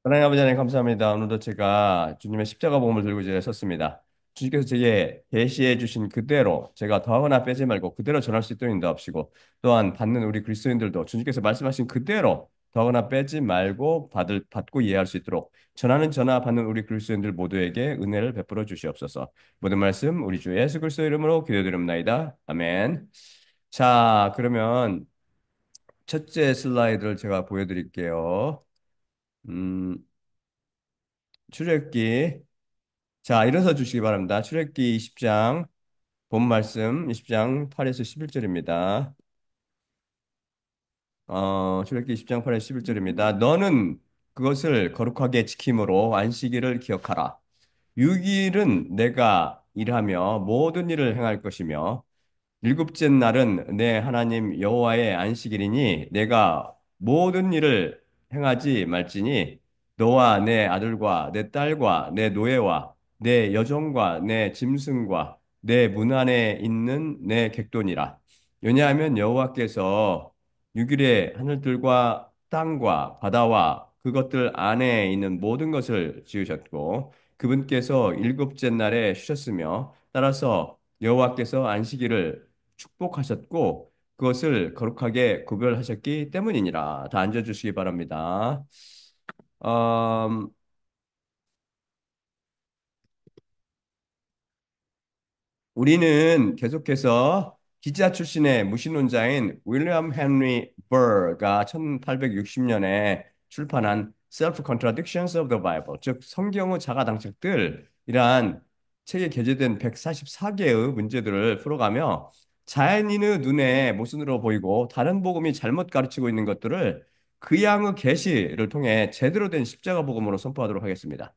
하나님 아버지 하나님 감사합니다. 오늘도 제가 주님의 십자가 복음을 들고 이제 섰습니다. 주님께서 제게 계시해 주신 그대로 제가 더하거나 빼지 말고 그대로 전할 수 있도록 인도하시고 또한 받는 우리 그리스도인들도 주님께서 말씀하신 그대로 더하거나 빼지 말고 받고 이해할 수 있도록 전하는 전하 받는 우리 그리스도인들 모두에게 은혜를 베풀어 주시옵소서. 모든 말씀 우리 주 예수 그리스도 이름으로 기도드립니다. 아멘. 자, 그러면 첫째 슬라이드를 제가 보여드릴게요. 음, 출애굽기 자, 일어서 주시기 바랍니다. 출애굽기 20장 본 말씀 20장 8에서 11절입니다. 출애굽기 20장 8에서 11절입니다. 너는 그것을 거룩하게 지킴으로 안식일을 기억하라. 6일은 내가 일하며 모든 일을 행할 것이며 일곱째 날은 내 하나님 여호와의 안식일이니 내가 모든 일을 행하지 말지니 너와 내 아들과 내 딸과 내 노예와 내 여종과 내 짐승과 내 문 안에 있는 내 객돈이라. 왜냐하면 여호와께서 6일에 하늘들과 땅과 바다와 그것들 안에 있는 모든 것을 지으셨고 그분께서 일곱째 날에 쉬셨으며 따라서 여호와께서 안식일을 축복하셨고 그것을 거룩하게 구별하셨기 때문이니라. 다 앉아주시기 바랍니다. 음, 우리는 계속해서 기자 출신의 무신론자인 윌리엄 헨리 버가 1860년에 출판한 Self-Contradictions of the Bible, 즉 성경의 자가당착들이란 책에 게재된 144개의 문제들을 풀어가며 자연인의 눈에 모순으로 보이고 다른 복음이 잘못 가르치고 있는 것들을 그 양의 계시를 통해 제대로 된 십자가 복음으로 선포하도록 하겠습니다.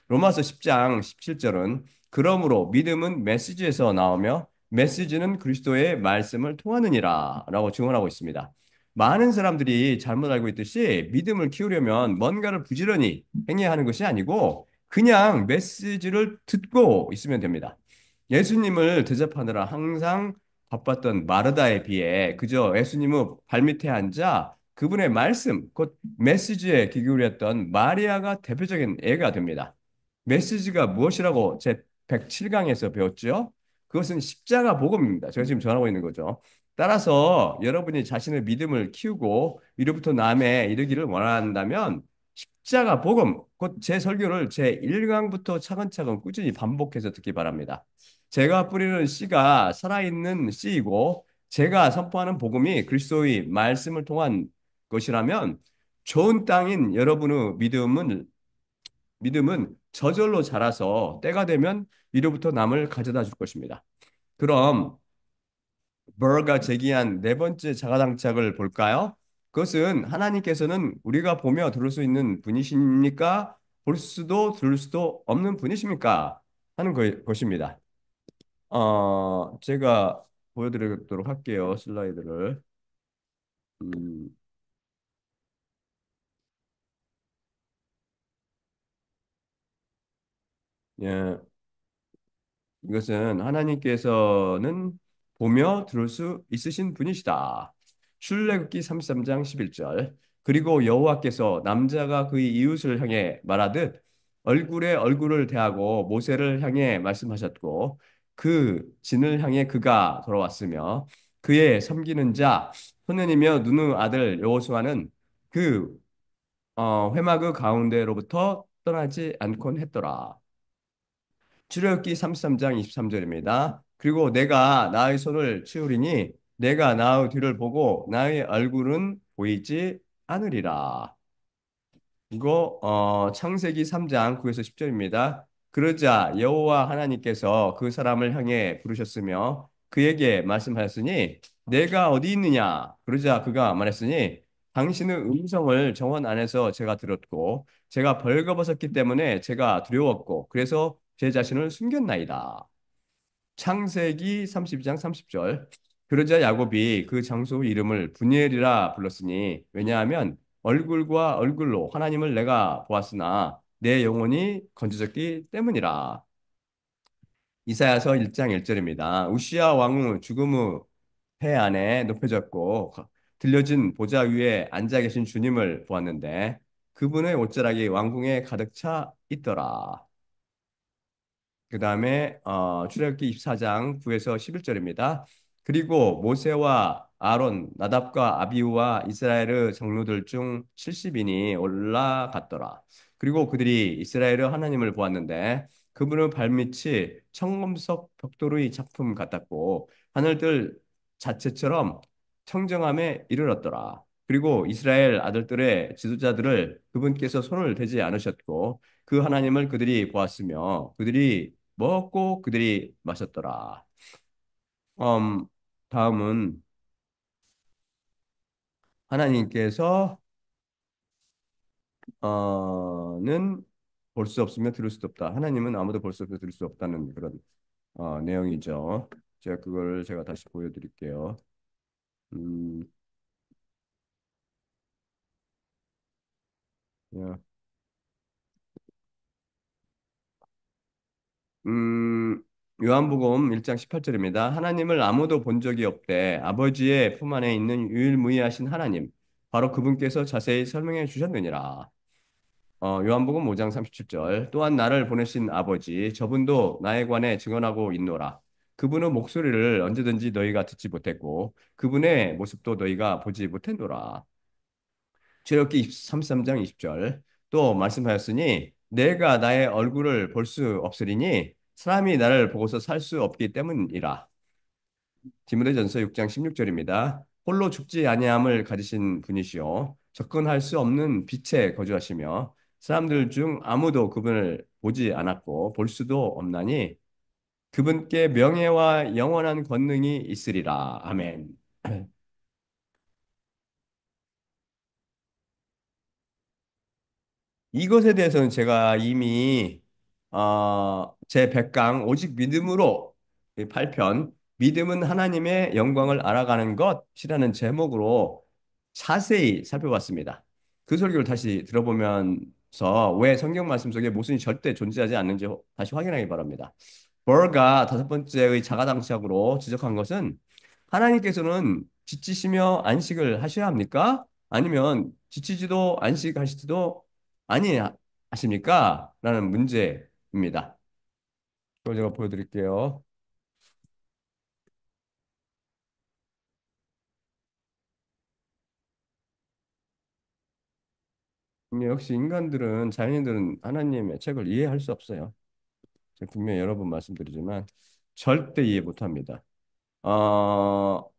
로마서 10장 17절은 그러므로 믿음은 메시지에서 나오며 메시지는 그리스도의 말씀을 통하느니라 라고 증언하고 있습니다. 많은 사람들이 잘못 알고 있듯이 믿음을 키우려면 뭔가를 부지런히 행해야 하는 것이 아니고 그냥 메시지를 듣고 있으면 됩니다. 예수님을 대접하느라 항상 바빴던 마르다에 비해 그저 예수님의 발밑에 앉아 그분의 말씀, 곧 메시지에 귀 기울였던 마리아가 대표적인 예가 됩니다. 메시지가 무엇이라고 제 107강에서 배웠죠? 그것은 십자가 복음입니다. 제가 지금 전하고 있는 거죠. 따라서 여러분이 자신의 믿음을 키우고 위로부터 남에 이르기를 원한다면 십자가 복음, 곧 제 설교를 제 1강부터 차근차근 꾸준히 반복해서 듣기 바랍니다. 제가 뿌리는 씨가 살아있는 씨이고 제가 선포하는 복음이 그리스도의 말씀을 통한 것이라면 좋은 땅인 여러분의 믿음은 저절로 자라서 때가 되면 위로부터 남을 가져다 줄 것입니다. 그럼 버가 제기한 네 번째 자가당착을 볼까요? 그것은 하나님께서는 우리가 보며 들을 수 있는 분이십니까? 볼 수도 들을 수도 없는 분이십니까? 하는 것입니다. 제가 보여드리도록 할게요. 슬라이드를. 음, 예. 이것은 하나님께서는 보며 들을 수 있으신 분이시다. 출애굽기 33장 11절. 그리고 여호와께서 남자가 그의 이웃을 향해 말하듯 얼굴에 얼굴을 대하고 모세를 향해 말씀하셨고 그 진을 향해 그가 돌아왔으며 그의 섬기는 자 소년이며 눈의 아들 여호수아는 그 회막 가운데로부터 떠나지 않곤 했더라. 출애굽기 33장 23절입니다. 그리고 내가 나의 손을 치우리니 내가 나의 뒤를 보고 나의 얼굴은 보이지 않으리라. 이거 창세기 3장 9에서 10절입니다. 그러자 여호와 하나님께서 그 사람을 향해 부르셨으며 그에게 말씀하였으니 내가 어디 있느냐? 그러자 그가 말했으니 당신의 음성을 정원 안에서 제가 들었고 제가 벌거벗었기 때문에 제가 두려웠고 그래서 제 자신을 숨겼나이다. 창세기 32장 30절. 그러자 야곱이 그 장소 이름을 브니엘이라 불렀으니 왜냐하면 얼굴과 얼굴로 하나님을 내가 보았으나 내 영혼이 건져졌기 때문이라. 이사야서 1장 1절입니다. 우시야 왕의 죽음의 해 안에 높여졌고 들려진 보좌 위에 앉아 계신 주님을 보았는데 그분의 옷자락이 왕궁에 가득 차 있더라. 그 다음에 출애굽기 24장 9에서 11절입니다. 그리고 모세와 아론, 나답과 아비후와 이스라엘의 장로들 중 70인이 올라갔더라. 그리고 그들이 이스라엘의 하나님을 보았는데 그분의 발밑이 청금석 벽돌의 작품 같았고 하늘들 자체처럼 청정함에 이르렀더라. 그리고 이스라엘 아들들의 지도자들을 그분께서 손을 대지 않으셨고 그 하나님을 그들이 보았으며 그들이 먹고 그들이 마셨더라. 음, 다음은 하나님께서 는 볼 수 없으며 들을 수도 없다. 하나님은 아무도 볼 수 없으며 들을 수 없다는 그런 내용이죠. 제가 다시 보여드릴게요. 음, 야, 요한복음 1장 18절입니다. 하나님을 아무도 본 적이 없대. 아버지의 품 안에 있는 유일무이하신 하나님, 바로 그분께서 자세히 설명해 주셨느니라. 요한복음 5장 37절. 또한 나를 보내신 아버지, 저분도 나에 관해 증언하고 있노라. 그분의 목소리를 언제든지 너희가 듣지 못했고, 그분의 모습도 너희가 보지 못했노라. 출애굽기 33장 20절. 또 말씀하였으니, 내가 나의 얼굴을 볼 수 없으리니, 사람이 나를 보고서 살 수 없기 때문이라. 디모데전서 6장 16절입니다. 홀로 죽지 아니함을 가지신 분이시요 접근할 수 없는 빛에 거주하시며 사람들 중 아무도 그분을 보지 않았고 볼 수도 없나니 그분께 명예와 영원한 권능이 있으리라. 아멘. 이것에 대해서는 제가 이미 제 100강 오직 믿음으로 8편 믿음은 하나님의 영광을 알아가는 것이라는 제목으로 자세히 살펴봤습니다. 그 설교를 다시 들어보면서 왜 성경 말씀 속에 모순이 절대 존재하지 않는지 다시 확인하기 바랍니다. 버가 다섯 번째의 자가당착으로 지적한 것은 하나님께서는 지치시며 안식을 하셔야 합니까? 아니면 지치지도 안식하시지도 아니 하십니까? 라는 문제입니다. 그걸 제가 보여드릴게요. 역시 인간들은 자연인들은 하나님의 책을 이해할 수 없어요. 제가 분명히 여러 번 말씀드리지만 절대 이해 못합니다. 어,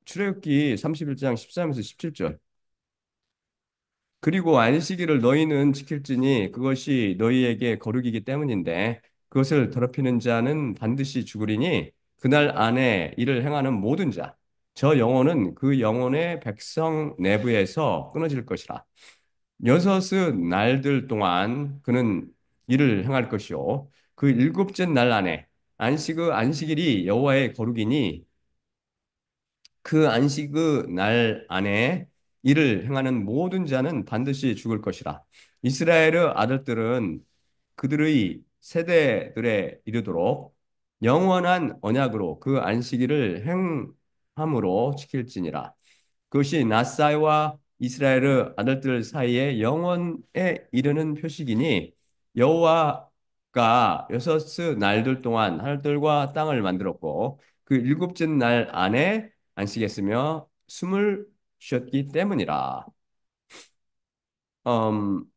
출애굽기 31장 13에서 17절. 그리고 안식일을 너희는 지킬지니 그것이 너희에게 거룩이기 때문인데 그것을 더럽히는 자는 반드시 죽으리니 그날 안에 이를 행하는 모든 자, 저 영혼은 그 영혼의 백성 내부에서 끊어질 것이라. 여섯의 날들 동안 그는 일을 행할 것이요. 그 일곱째 날 안에 안식의 안식일이 여호와의 거룩이니 그 안식의 날 안에 이를 행하는 모든 자는 반드시 죽을 것이라. 이스라엘의 아들들은 그들의 세대들에 이르도록 영원한 언약으로 그 안식일을 행함으로 지킬지니라. 그것이 나사이와 이스라엘의 아들들 사이에 영원에 이르는 표식이니 여호와가 여섯 날들 동안 하늘들과 땅을 만들었고 그 일곱째 날 안에 안식했으며 숨을 쉬었기 때문이라.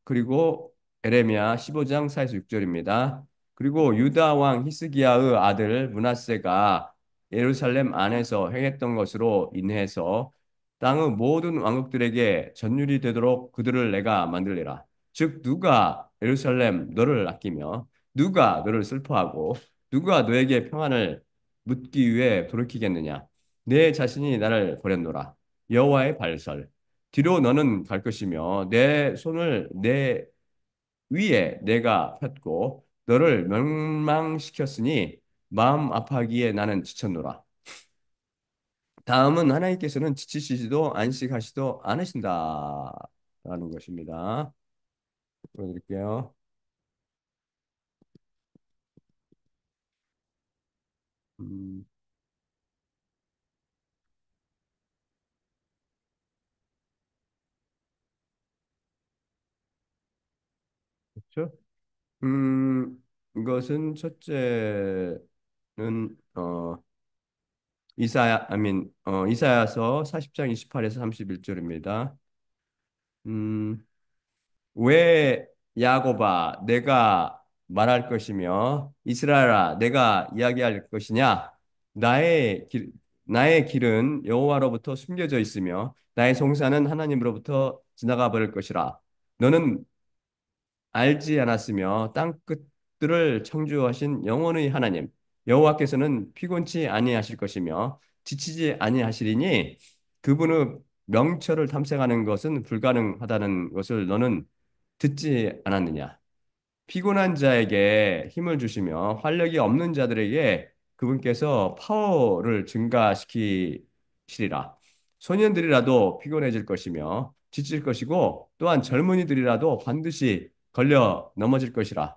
그리고 에레미야 15장 4에서 6절입니다. 그리고 유다 왕 히스기야의 아들 므낫세가 예루살렘 안에서 행했던 것으로 인해서 땅의 모든 왕국들에게 전율이 되도록 그들을 내가 만들리라. 즉 누가 예루살렘 너를 아끼며 누가 너를 슬퍼하고 누가 너에게 평안을 묻기 위해 돌이키겠느냐? 내 자신이 나를 버렸노라. 여호와의 발설. 뒤로 너는 갈 것이며 내 손을 내 위에 내가 폈고 너를 멸망시켰으니 마음 아파하기에 나는 지쳤노라. 다음은 하나님께서는 지치시지도 안식하시도 않으신다라는 것입니다. 보여드릴게요. 음, 그렇죠? 음, 이것은 첫째는 이사야서 40장 28에서 31절입니다. 음, 왜 야곱아 내가 말할 것이며 이스라엘아 내가 이야기할 것이냐 나의 길은 여호와로부터 숨겨져 있으며 나의 송사는 하나님으로부터 지나가 버릴 것이라 너는 알지 않았으며 땅 끝들을 창조하신 영원의 하나님 여호와께서는 피곤치 아니하실 것이며 지치지 아니하시리니 그분의 명철을 탐색하는 것은 불가능하다는 것을 너는 듣지 않았느냐? 피곤한 자에게 힘을 주시며 활력이 없는 자들에게 그분께서 파워를 증가시키시리라. 소년들이라도 피곤해질 것이며 지칠 것이고 또한 젊은이들이라도 반드시 걸려 넘어질 것이라.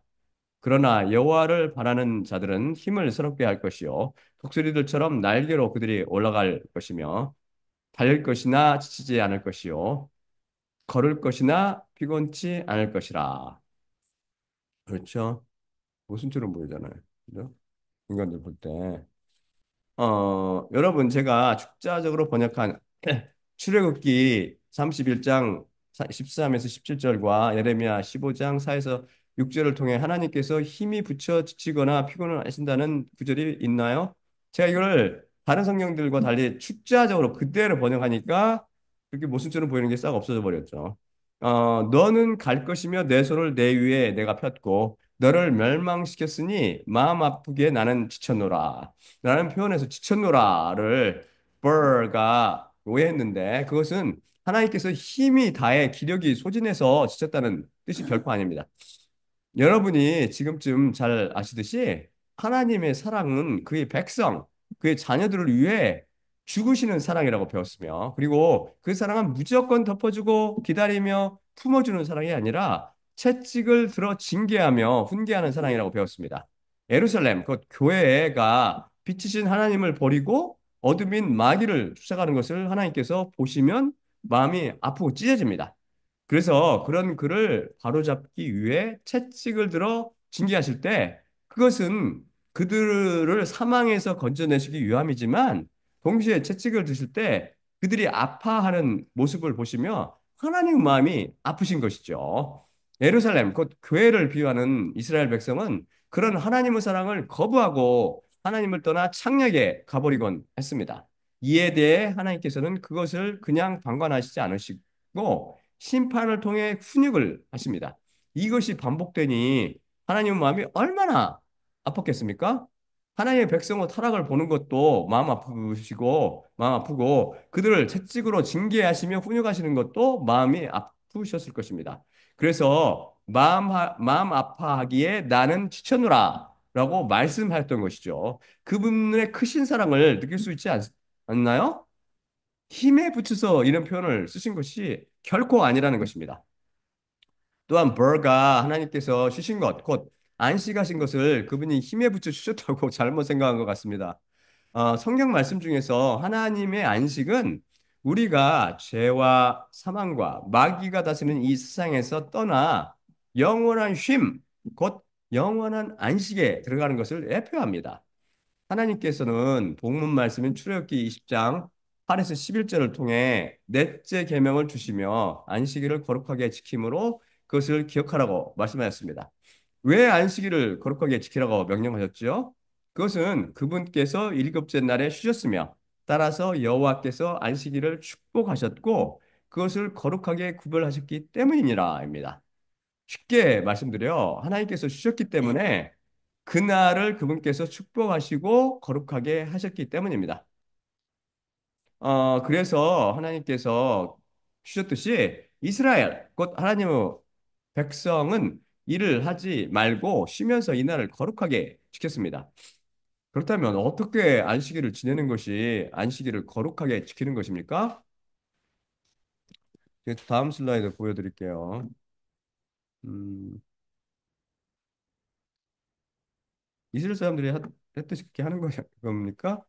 그러나 여호와를 바라는 자들은 힘을 새롭게 할 것이요 독수리들처럼 날개로 그들이 올라갈 것이며 달릴 것이나 지치지 않을 것이요 걸을 것이나 피곤치 않을 것이라. 그렇죠? 모순처럼 보이잖아요. 그죠? 인간들 볼 때. 여러분, 제가 축자적으로 번역한 출애굽기 31장 13에서 17절과 예레미야 15장 4에서 6절을 통해 하나님께서 힘이 붙여 지치거나 피곤을 하신다는 구절이 있나요? 제가 이걸 다른 성경들과 달리 축자적으로 그대로 번역하니까 그렇게 모순처럼 보이는 게 싹 없어져 버렸죠. 너는 갈 것이며 내 손을 내 위에 내가 폈고 너를 멸망시켰으니 마음 아프게 나는 지쳤노라. 라는 표현에서 지쳤노라를 bur가 오해했는데 그것은 하나님께서 힘이 다해 기력이 소진해서 지쳤다는 뜻이 결코 아닙니다. 여러분이 지금쯤 잘 아시듯이 하나님의 사랑은 그의 백성, 그의 자녀들을 위해 죽으시는 사랑이라고 배웠으며, 그리고 그 사랑은 무조건 덮어주고 기다리며 품어주는 사랑이 아니라 채찍을 들어 징계하며 훈계하는 사랑이라고 배웠습니다. 예루살렘, 곧 교회가 빛이신 하나님을 버리고 어둠인 마귀를 쫓아가는 것을 하나님께서 보시면 마음이 아프고 찢어집니다. 그래서 그런 그를 바로잡기 위해 채찍을 들어 징계하실 때 그것은 그들을 사망에서 건져내시기 위함이지만 동시에 채찍을 드실 때 그들이 아파하는 모습을 보시며 하나님 마음이 아프신 것이죠. 예루살렘, 곧 교회를 비유하는 이스라엘 백성은 그런 하나님의 사랑을 거부하고 하나님을 떠나 창략에 가버리곤 했습니다. 이에 대해 하나님께서는 그것을 그냥 방관하시지 않으시고 심판을 통해 훈육을 하십니다. 이것이 반복되니 하나님 마음이 얼마나 아팠겠습니까? 하나님의 백성의 타락을 보는 것도 마음 아프시고 마음 아프고 그들을 채찍으로 징계하시며 훈육하시는 것도 마음이 아프셨을 것입니다. 그래서 마음 아파하기에 나는 지쳤노라라고 말씀하였던 것이죠. 그분의 크신 사랑을 느낄 수 있지 않나요? 힘에 붙여서 이런 표현을 쓰신 것이 결코 아니라는 것입니다. 또한 버가 하나님께서 주신 것, 곧 안식하신 것을 그분이 힘에 붙여 주셨다고 잘못 생각한 것 같습니다. 성경 말씀 중에서 하나님의 안식은 우리가 죄와 사망과 마귀가 다스리는 이 세상에서 떠나 영원한 쉼, 곧 영원한 안식에 들어가는 것을 대표합니다. 하나님께서는 복문 말씀인 출애굽기 20장 8에서 11절을 통해 넷째 계명을 주시며 안식일을 거룩하게 지킴으로 그것을 기억하라고 말씀하셨습니다. 왜 안식일을 거룩하게 지키라고 명령하셨지요? 그것은 그분께서 일곱째 날에 쉬셨으며 따라서 여호와께서 안식일을 축복하셨고 그것을 거룩하게 구별하셨기 때문이니라입니다. 쉽게 말씀드려 하나님께서 주셨기 때문에 그날을 그분께서 축복하시고 거룩하게 하셨기 때문입니다. 그래서 하나님께서 주셨듯이 이스라엘, 곧 하나님의 백성은 일을 하지 말고 쉬면서 이날을 거룩하게 지켰습니다. 그렇다면 어떻게 안식일을 지내는 것이 안식일을 거룩하게 지키는 것입니까? 다음 슬라이드 보여드릴게요. 음, 이스라엘 사람들이 했듯이 그렇게 하는 겁니까?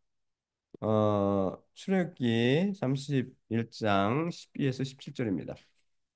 출애굽기 31장 12에서 17절입니다.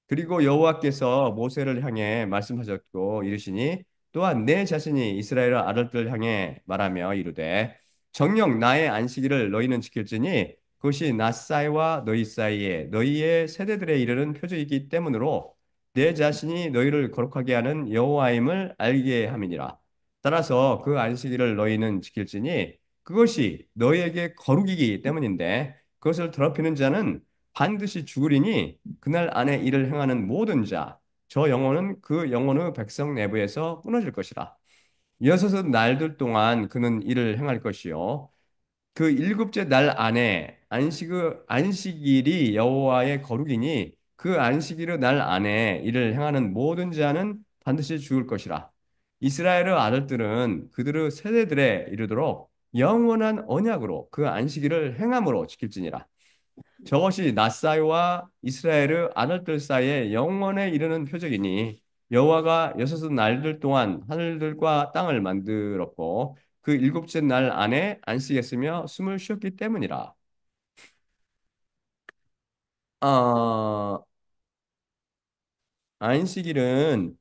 그리고 여호와께서 모세를 향해 말씀하셨고 이르시니 또한 내 자신이 이스라엘 아들들 향해 말하며 이르되 정녕 나의 안식일을 너희는 지킬지니 그것이 나 사이와 너희 사이에 너희의 세대들에 이르는 표적이기 때문으로 내 자신이 너희를 거룩하게 하는 여호와임을 알게 함이니라. 따라서 그 안식일을 너희는 지킬지니 그것이 너희에게 거룩이기 때문인데 그것을 더럽히는 자는 반드시 죽으리니 그날 안에 이를 행하는 모든 자, 저 영혼은 그 영혼의 백성 내부에서 끊어질 것이라. 여섯은 날들 동안 그는 이를 행할 것이요. 그 일곱째 날 안에 안식일이 여호와의 거룩이니 그 안식일의 날 안에 이를 행하는 모든 자는 반드시 죽을 것이라. 이스라엘의 아들들은 그들의 세대들에 이르도록 영원한 언약으로 그 안식일을 행함으로 지킬지니라. 저것이 나 사이와 이스라엘의 아들들 사이에 영원에 이르는 표적이니 여호와가 여섯 날들 동안 하늘들과 땅을 만들었고 그 일곱째 날 안에 안식했으며 숨을 쉬었기 때문이라. 아, 안식일은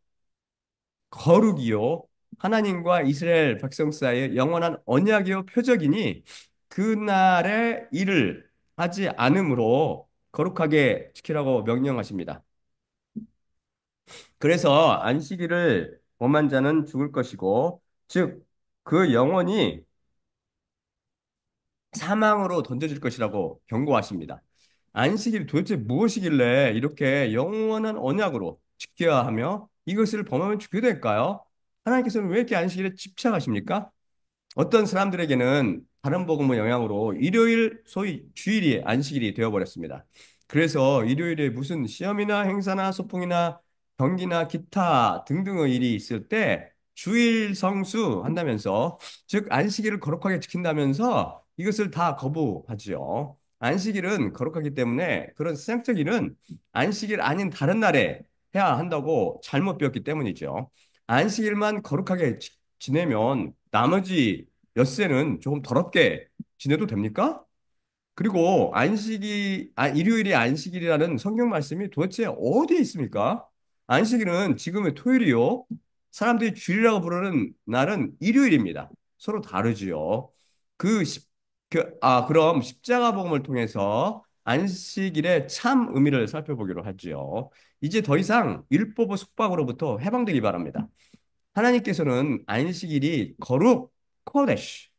거룩이요 하나님과 이스라엘 백성 사이의 영원한 언약이요 표적이니 그날의 일을 하지 않으므로 거룩하게 지키라고 명령하십니다. 그래서 안식일을 범한 자는 죽을 것이고, 즉, 그 영혼이 사망으로 던져질 것이라고 경고하십니다. 안식일이 도대체 무엇이길래 이렇게 영원한 언약으로 지켜야 하며 이것을 범하면 죽게 될까요? 하나님께서는 왜 이렇게 안식일에 집착하십니까? 어떤 사람들에게는 다른 복음의 영향으로 일요일, 소위 주일이 안식일이 되어버렸습니다. 그래서 일요일에 무슨 시험이나 행사나 소풍이나 경기나 기타 등등의 일이 있을 때 주일 성수 한다면서, 즉 안식일을 거룩하게 지킨다면서 이것을 다 거부하지요. 안식일은 거룩하기 때문에 그런 세상적 일은 안식일 아닌 다른 날에 해야 한다고 잘못 배웠기 때문이죠. 안식일만 거룩하게 지내면 나머지 엿새는 조금 더럽게 지내도 됩니까? 그리고 일요일이 안식일이라는 성경 말씀이 도대체 어디에 있습니까? 안식일은 지금의 토요일이요. 사람들이 주일이라고 부르는 날은 일요일입니다. 서로 다르지요. 그, 십, 그럼 십자가 복음을 통해서 안식일의 참 의미를 살펴보기로 하지요. 이제 더 이상 율법의 속박으로부터 해방되기 바랍니다. 하나님께서는 안식일이 코데시,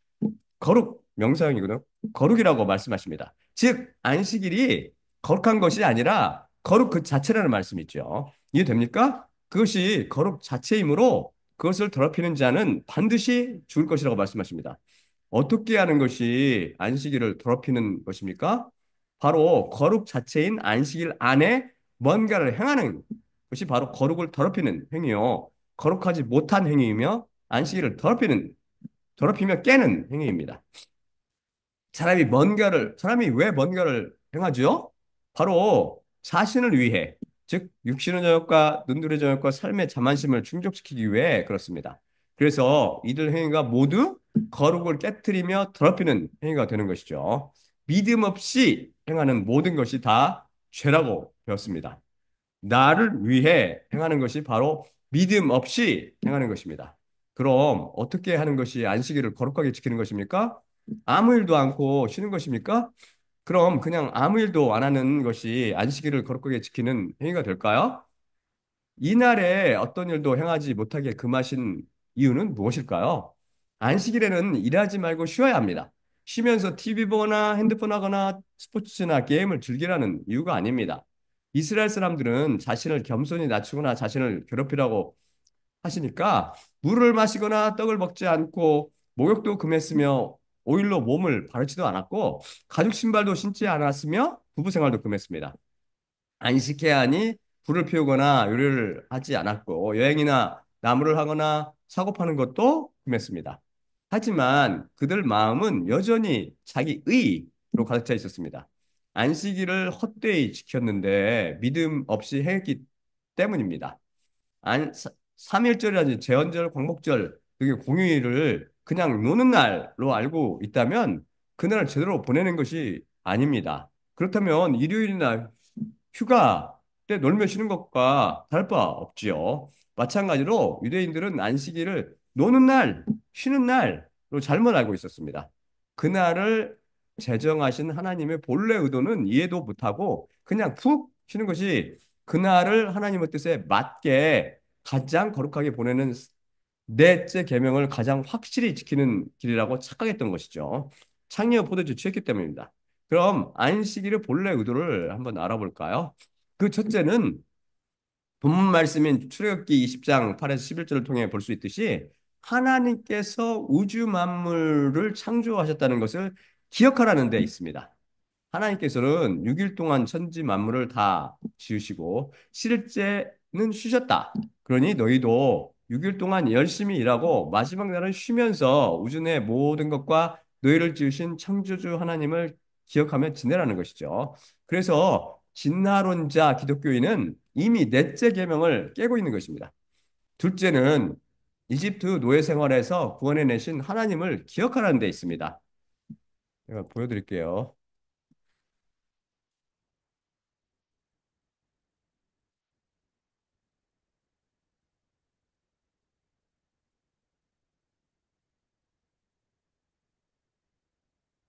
거룩 명사형이거든요. 거룩이라고 말씀하십니다. 즉 안식일이 거룩한 것이 아니라 거룩 그 자체라는 말씀이죠. 이해됩니까? 그것이 거룩 자체이므로 그것을 더럽히는 자는 반드시 죽을 것이라고 말씀하십니다. 어떻게 하는 것이 안식일을 더럽히는 것입니까? 바로 거룩 자체인 안식일 안에 뭔가를 행하는 것이 바로 거룩을 더럽히는 행위요. 거룩하지 못한 행위이며 안식일을 더럽히며 깨는 행위입니다. 사람이 왜 뭔가를 행하죠? 바로 자신을 위해, 즉, 육신의 저녁과 눈들의 저녁과 삶의 자만심을 충족시키기 위해 그렇습니다. 그래서 이들 행위가 모두 거룩을 깨뜨리며 더럽히는 행위가 되는 것이죠. 믿음 없이 행하는 모든 것이 다 죄라고 배웠습니다. 나를 위해 행하는 것이 바로 믿음 없이 행하는 것입니다. 그럼 어떻게 하는 것이 안식일을 거룩하게 지키는 것입니까? 아무 일도 않고 쉬는 것입니까? 그럼 그냥 아무 일도 안 하는 것이 안식일을 거룩하게 지키는 행위가 될까요? 이날에 어떤 일도 행하지 못하게 금하신 이유는 무엇일까요? 안식일에는 일하지 말고 쉬어야 합니다. 쉬면서 TV 보거나 핸드폰 하거나 스포츠나 게임을 즐기라는 이유가 아닙니다. 이스라엘 사람들은 자신을 겸손히 낮추거나 자신을 괴롭히라고 하시니까 물을 마시거나 떡을 먹지 않고 목욕도 금했으며 오일로 몸을 바르지도 않았고 가죽 신발도 신지 않았으며 부부 생활도 금했습니다. 안식해야 하니 불을 피우거나 요리를 하지 않았고 여행이나 나무를 하거나 사고 파는 것도 금했습니다. 하지만 그들 마음은 여전히 자기 의로 가득 차 있었습니다. 안식일을 헛되이 지켰는데 믿음 없이 행했기 때문입니다. 안, 3일절이라든지 제헌절, 광복절 등의 공휴일을 그냥 노는 날로 알고 있다면 그날을 제대로 보내는 것이 아닙니다. 그렇다면 일요일이나 휴가 때 놀며 쉬는 것과 다를 바 없지요. 마찬가지로 유대인들은 안식일을 노는 날, 쉬는 날로 잘못 알고 있었습니다. 그날을 제정하신 하나님의 본래 의도는 이해도 못하고 그냥 푹 쉬는 것이 그날을 하나님의 뜻에 맞게 가장 거룩하게 보내는 넷째 계명을 가장 확실히 지키는 길이라고 착각했던 것이죠. 창녀 포도주 취했기 때문입니다. 그럼 안식일의 본래 의도를 한번 알아볼까요? 그 첫째는 본문 말씀인 출애굽기 20장 8에서 11절을 통해 볼 수 있듯이 하나님께서 우주 만물을 창조하셨다는 것을 기억하라는 데 있습니다. 하나님께서는 6일 동안 천지 만물을 다 지으시고 칠일째는 쉬셨다. 그러니 너희도 6일 동안 열심히 일하고 마지막 날은 쉬면서 우주 내 모든 것과 너희를 지으신 창조주 하나님을 기억하며 지내라는 것이죠. 그래서 진화론자 기독교인은 이미 넷째 계명을 깨고 있는 것입니다. 둘째는 이집트 노예 생활에서 구원해 내신 하나님을 기억하라는 데 있습니다. 제가 보여드릴게요.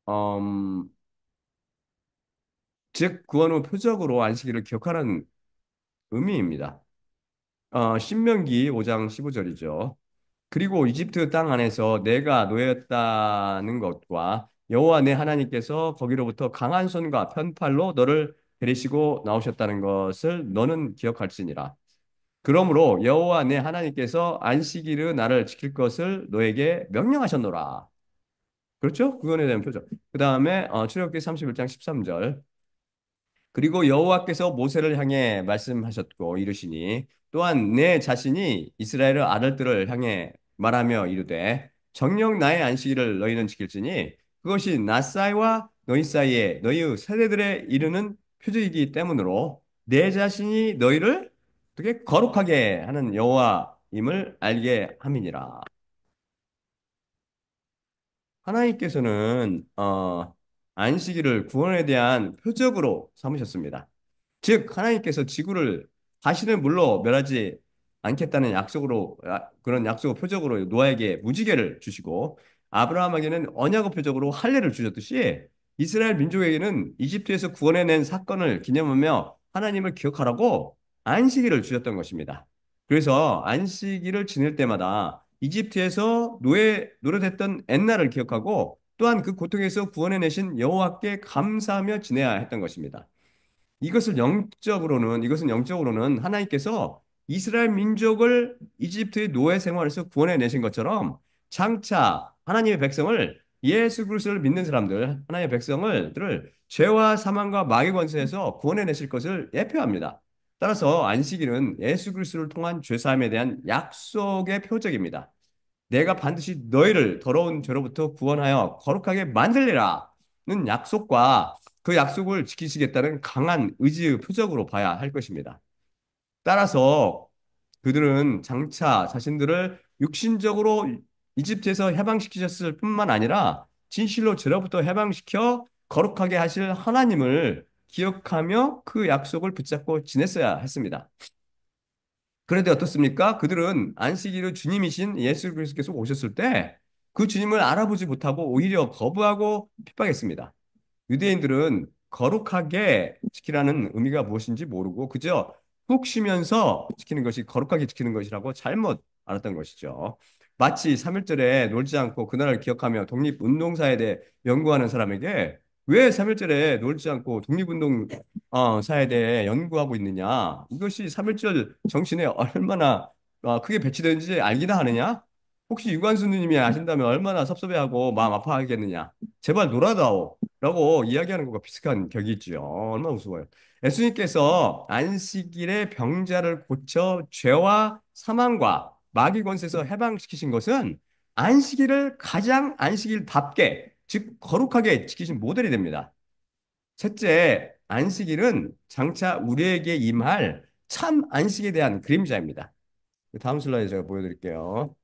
음, 즉 구원 후 표적으로 안식일을 기억하라는 의미입니다. 신명기 5장 15절이죠. 그리고 이집트 땅 안에서 내가 노예였다는 것과 여호와 내 하나님께서 거기로부터 강한 손과 편팔로 너를 데리시고 나오셨다는 것을 너는 기억할지니라. 그러므로 여호와 내 하나님께서 안식일의 날을 지킬 것을 너에게 명령하셨노라. 그렇죠? 구원에 대한 표적. 그 다음에 출애굽기 31장 13절. 그리고 여호와께서 모세를 향해 말씀하셨고 이르시니 또한 내 자신이 이스라엘의 아들들을 향해 말하며 이르되 정녕 나의 안식일을 너희는 지킬지니 그것이 나 사이와 너희 사이에 너희 세대들에 이르는 표적이기 때문으로 내 자신이 너희를 어떻게 거룩하게 하는 여호와임을 알게 함이니라. 하나님께서는 안식일을 구원에 대한 표적으로 삼으셨습니다. 즉 하나님께서 지구를 다시는 물로 멸하지 않겠다는 약속으로 그런 약속의 표적으로 노아에게 무지개를 주시고 아브라함에게는 언약의 표적으로 할례를 주셨듯이 이스라엘 민족에게는 이집트에서 구원해낸 사건을 기념하며 하나님을 기억하라고 안식일을 주셨던 것입니다. 그래서 안식일을 지낼 때마다 이집트에서 노릇했던 옛날을 기억하고 또한 그 고통에서 구원해내신 여호와께 감사하며 지내야 했던 것입니다. 이것은 영적으로는 하나님께서 이스라엘 민족을 이집트의 노예 생활에서 구원해 내신 것처럼 장차 하나님의 백성을 예수 그리스도를 믿는 사람들, 하나님의 백성을 죄와 사망과 마귀 권세에서 구원해 내실 것을 예표합니다. 따라서 안식일은 예수 그리스도를 통한 죄 사함에 대한 약속의 표적입니다. 내가 반드시 너희를 더러운 죄로부터 구원하여 거룩하게 만들리라는 약속과 그 약속을 지키시겠다는 강한 의지의 표적으로 봐야 할 것입니다. 따라서 그들은 장차 자신들을 육신적으로 이집트에서 해방시키셨을 뿐만 아니라 진실로 죄로부터 해방시켜 거룩하게 하실 하나님을 기억하며 그 약속을 붙잡고 지냈어야 했습니다. 그런데 어떻습니까? 그들은 안식일의 주님이신 예수 그리스도께서 오셨을 때 그 주님을 알아보지 못하고 오히려 거부하고 핍박했습니다. 유대인들은 거룩하게 지키라는 의미가 무엇인지 모르고 그저 푹 쉬면서 지키는 것이 거룩하게 지키는 것이라고 잘못 알았던 것이죠. 마치 3일절에 놀지 않고 그날을 기억하며 독립운동사에 대해 연구하는 사람에게 왜 3일절에 놀지 않고 독립운동 사에 대해 연구하고 있느냐? 이것이 3일절 정신에 얼마나 크게 배치되는지 알기나 하느냐? 혹시 유관순 누님이 아신다면 얼마나 섭섭해하고 마음 아파하겠느냐? 제발 놀아다오. 라고 이야기하는 것과 비슷한 격이 있지요. 얼마나 우스워요. 예수님께서 안식일에 병자를 고쳐 죄와 사망과 마귀 권세에서 해방시키신 것은 안식일을 가장 안식일답게, 즉 거룩하게 지키신 모델이 됩니다. 셋째, 안식일은 장차 우리에게 임할 참 안식에 대한 그림자입니다. 다음 슬라이드 제가 보여드릴게요.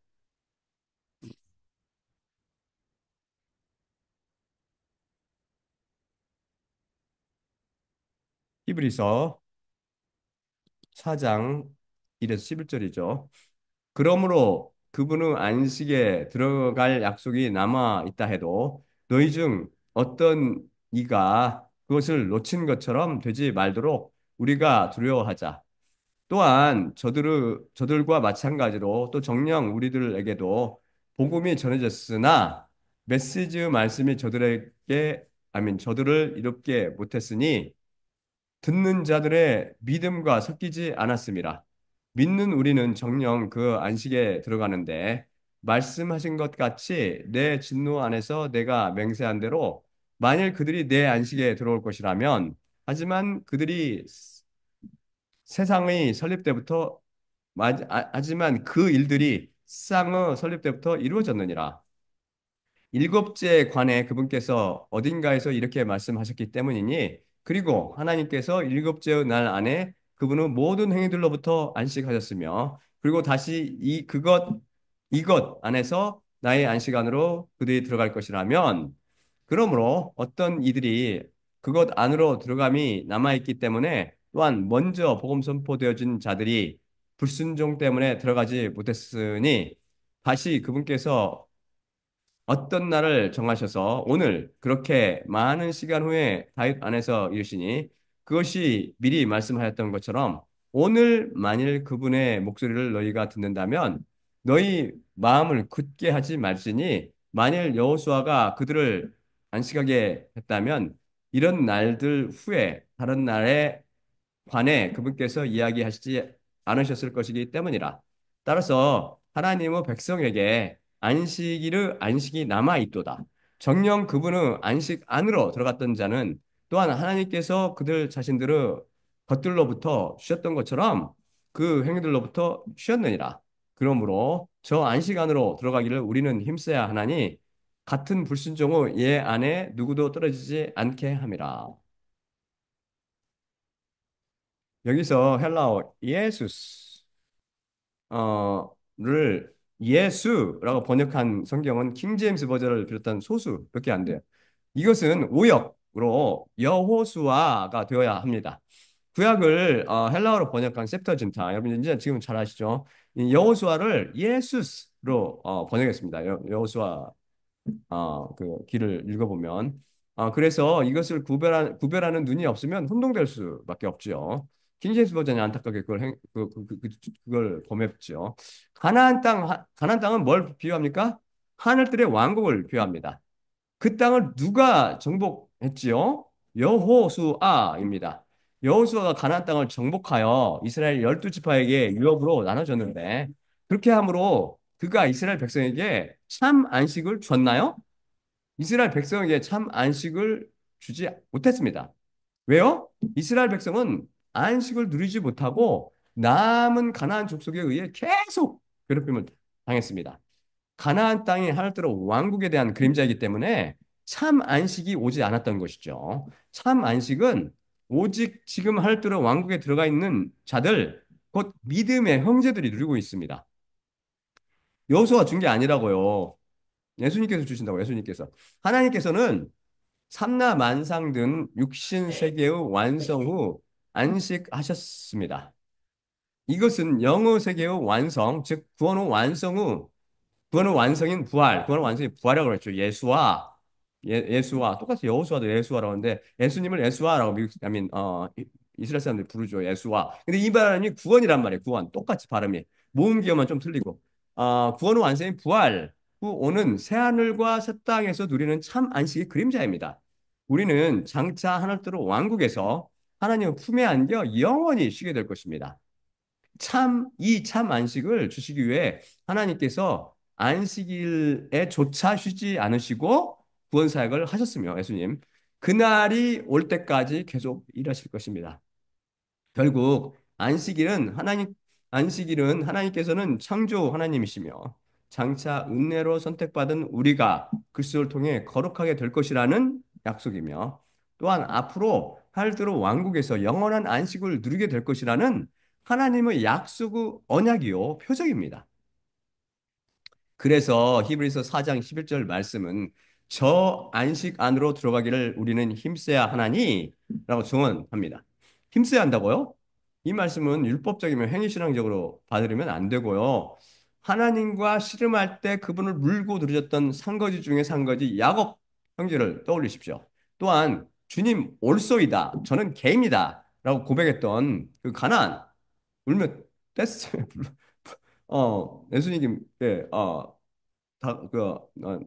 히브리서 4장 1에서 11절이죠. 그러므로 그분은 안식에 들어갈 약속이 남아 있다 해도 너희 중 어떤 이가 그것을 놓친 것처럼 되지 말도록 우리가 두려워하자. 또한 저들과 마찬가지로 또 정녕 우리들에게도 복음이 전해졌으나 메시지 말씀이 저들을 이롭게 못했으니 듣는 자들의 믿음과 섞이지 않았습니다. 믿는 우리는 정녕 그 안식에 들어가는데 말씀하신 것 같이 내 진노 안에서 내가 맹세한 대로 만일 그들이 내 안식에 들어올 것이라면 하지만 그들이 세상의 설립 때부터 하지만 그 일들이 세상의 설립 때부터 이루어졌느니라. 일곱째에 관해 그분께서 어딘가에서 이렇게 말씀하셨기 때문이니 그리고 하나님께서 일곱째의 날 안에 그분은 모든 행위들로부터 안식하셨으며 그리고 다시 이것 안에서 나의 안식안으로 그들이 들어갈 것이라면 그러므로 어떤 이들이 그것 안으로 들어감이 남아있기 때문에 또한 먼저 복음 선포되어진 자들이 불순종 때문에 들어가지 못했으니 다시 그분께서 어떤 날을 정하셔서 오늘 그렇게 많은 시간 후에 다윗 안에서 이르시니 그것이 미리 말씀하였던 것처럼 오늘 만일 그분의 목소리를 너희가 듣는다면 너희 마음을 굳게 하지 말지니 만일 여호수아가 그들을 안식하게 했다면 이런 날들 후에 다른 날에 관해 그분께서 이야기하시지 않으셨을 것이기 때문이라. 따라서 하나님은 백성에게 안식이 남아 있도다. 정녕 그분은 안식 안으로 들어갔던 자는 또한 하나님께서 그들 자신들의 것들로부터 쉬었던 것처럼 그 행위들로부터 쉬었느니라. 그러므로 저 안식 안으로 들어가기를 우리는 힘써야 하나니 같은 불순종의 예 안에 누구도 떨어지지 않게 함이라. 여기서 헬라어 예수스 를 예수라고 번역한 성경은 킹 제임스 버전을 비롯한 소수 몇 개 안 돼요. 이것은 오역으로 여호수아가 되어야 합니다. 구약을 헬라어로 번역한 septuaginta 여러분 이제 지금 잘 아시죠? 이 여호수아를 예수스로 번역했습니다. 여호수아 그 길을 읽어보면 그래서 이것을 구별하는 눈이 없으면 혼동될 수밖에 없죠. 킹제임스 버전이 안타깝게 그걸 범했죠. 가나안 땅은 뭘 비유합니까? 하늘들의 왕국을 비유합니다. 그 땅을 누가 정복했지요? 여호수아입니다. 여호수아가 가나안 땅을 정복하여 이스라엘 12지파에게 유업으로 나눠줬는데 그렇게 함으로 그가 이스라엘 백성에게 참 안식을 줬나요? 이스라엘 백성에게 참 안식을 주지 못했습니다. 왜요? 이스라엘 백성은 안식을 누리지 못하고 남은 가나안 족속에 의해 계속 괴롭힘을 당했습니다. 가나안 땅이 하늘대로 왕국에 대한 그림자이기 때문에 참 안식이 오지 않았던 것이죠. 참 안식은 오직 지금 하늘대로 왕국에 들어가 있는 자들, 곧 믿음의 형제들이 누리고 있습니다. 여호수아가 준 게 아니라고요. 예수님께서 주신다고 예수님께서. 하나님께서는 삼라 만상 등 육신 세계의 완성 후 안식하셨습니다. 이것은 영의 세계의 완성, 즉 구원 후 완성 후 구원의 완성인 부활, 구원의 완성이 부활이라고 그랬죠. 예수와 똑같이 여호수아도 예수와라고 하는데 예수님을 예수와라고 이스라엘 사람들이 부르죠. 예수와. 근데 이 발음이 구원이란 말이에요. 구원. 똑같이 발음이. 모음 기호만 좀 틀리고. 구원의 완성인 부활 후 오는 새 하늘과 새 땅에서 누리는 참 안식의 그림자입니다. 우리는 장차 하늘대로 왕국에서 하나님의 품에 안겨 영원히 쉬게 될 것입니다. 이 참 안식을 주시기 위해 하나님께서 안식일에 조차 쉬지 않으시고 구원 사역을 하셨으며 예수님 그날이 올 때까지 계속 일하실 것입니다. 결국 안식일은 하나님께서는 창조 하나님이시며 장차 은혜로 선택받은 우리가 그리스도를 통해 거룩하게 될 것이라는 약속이며 또한 앞으로 하늘대로 왕국에서 영원한 안식을 누리게 될 것이라는 하나님의 약속의 언약이요 표적입니다. 그래서 히브리서 4장 11절 말씀은 저 안식 안으로 들어가기를 우리는 힘써야 하나니 라고 증언합니다. 힘써야 한다고요? 이 말씀은 율법적이면 행위신앙적으로 받으려면 안 되고요. 하나님과 씨름할 때 그분을 물고 늘어졌던 상거지 중에 상거지 야곱 형제를 떠올리십시오. 또한 주님 올소이다. 저는 개입니다. 라고 고백했던 그 가나안 울며 뗐어요. 예수님께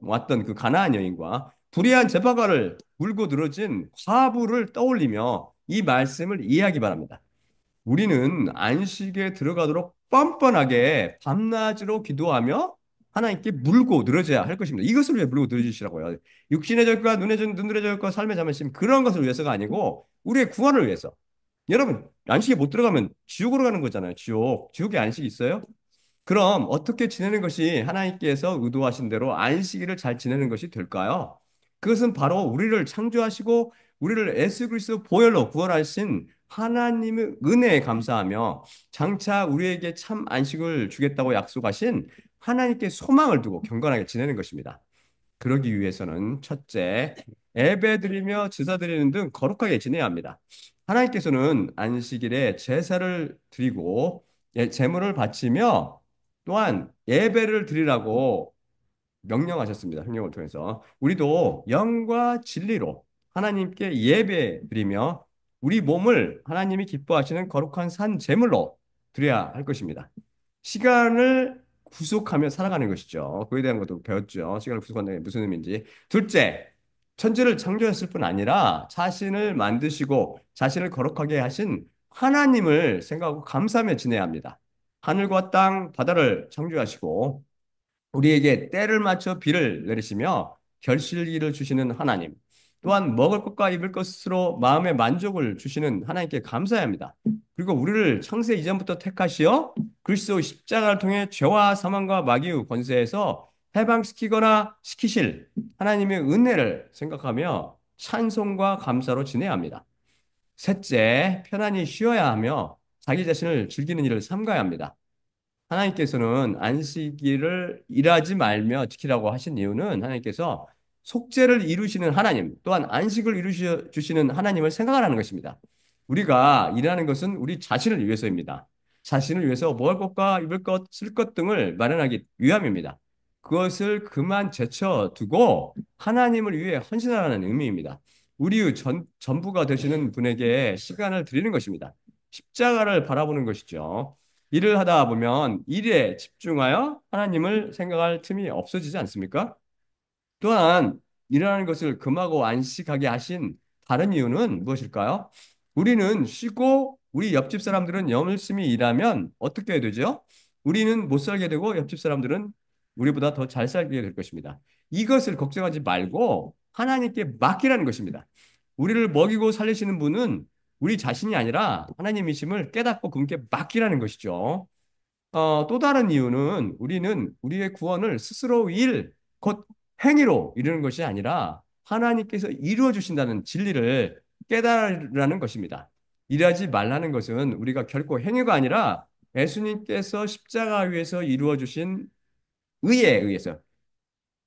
왔던 그 가나안 여인과 불의한 제사가를 물고 늘어진 과부를 떠올리며 이 말씀을 이해하기 바랍니다. 우리는 안식에 들어가도록 뻔뻔하게 밤낮으로 기도하며 하나님께 물고 늘어져야 할 것입니다. 이것을 위해 물고 늘어지시라고요. 육신의 절과 눈의 절과 삶의 잠을 그런 것을 위해서가 아니고 우리의 구원을 위해서. 여러분, 안식에 못 들어가면 지옥으로 가는 거잖아요. 지옥. 지옥에 안식이 있어요? 그럼 어떻게 지내는 것이 하나님께서 의도하신 대로 안식일을 잘 지내는 것이 될까요? 그것은 바로 우리를 창조하시고 우리를 예수 그리스도 보혈로 구원하신 하나님의 은혜에 감사하며 장차 우리에게 참 안식을 주겠다고 약속하신 하나님께 소망을 두고 경건하게 지내는 것입니다. 그러기 위해서는 첫째, 예배드리며 제사드리는 등 거룩하게 지내야 합니다. 하나님께서는 안식일에 제사를 드리고 제물을 바치며 또한 예배를 드리라고 명령하셨습니다. 성경을 통해서. 우리도 영과 진리로 하나님께 예배 드리며 우리 몸을 하나님이 기뻐하시는 거룩한 산 제물로 드려야 할 것입니다. 시간을 구속하며 살아가는 것이죠. 그에 대한 것도 배웠죠. 시간을 구속한다는 게 무슨 의미인지. 둘째, 천지를 창조했을 뿐 아니라 자신을 만드시고 자신을 거룩하게 하신 하나님을 생각하고 감사하며 지내야 합니다. 하늘과 땅, 바다를 창조하시고 우리에게 때를 맞춰 비를 내리시며 결실기를 주시는 하나님, 또한 먹을 것과 입을 것으로 마음의 만족을 주시는 하나님께 감사해야 합니다. 그리고 우리를 창세 이전부터 택하시어 그리스도 십자가를 통해 죄와 사망과 마귀의 권세에서 해방시키거나 시키실 하나님의 은혜를 생각하며 찬송과 감사로 지내야 합니다. 셋째, 편안히 쉬어야 하며 자기 자신을 즐기는 일을 삼가야 합니다. 하나님께서는 안식일을 일하지 말며 지키라고 하신 이유는 하나님께서 속죄를 이루시는 하나님, 또한 안식을 이루시 주시는 하나님을 생각하라는 것입니다. 우리가 일하는 것은 우리 자신을 위해서입니다. 자신을 위해서 먹을 것과 입을 것, 쓸 것 등을 마련하기 위함입니다. 그것을 그만 제쳐두고 하나님을 위해 헌신하라는 의미입니다. 우리의 전부가 되시는 분에게 시간을 드리는 것입니다. 십자가를 바라보는 것이죠. 일을 하다 보면 일에 집중하여 하나님을 생각할 틈이 없어지지 않습니까? 또한 일하는 것을 금하고 안식하게 하신 다른 이유는 무엇일까요? 우리는 쉬고 우리 옆집 사람들은 열심히 일하면 어떻게 해야 되죠? 우리는 못 살게 되고 옆집 사람들은 우리보다 더 잘 살게 될 것입니다. 이것을 걱정하지 말고 하나님께 맡기라는 것입니다. 우리를 먹이고 살리시는 분은 우리 자신이 아니라 하나님이심을 깨닫고 그분께 맡기라는 것이죠. 또 다른 이유는 우리는 우리의 구원을 스스로 곧 행위로 이루는 것이 아니라 하나님께서 이루어 주신다는 진리를 깨달으라는 것입니다. 일하지 말라는 것은 우리가 결코 행위가 아니라 예수님께서 십자가 위에서 이루어 주신 의에 의해서,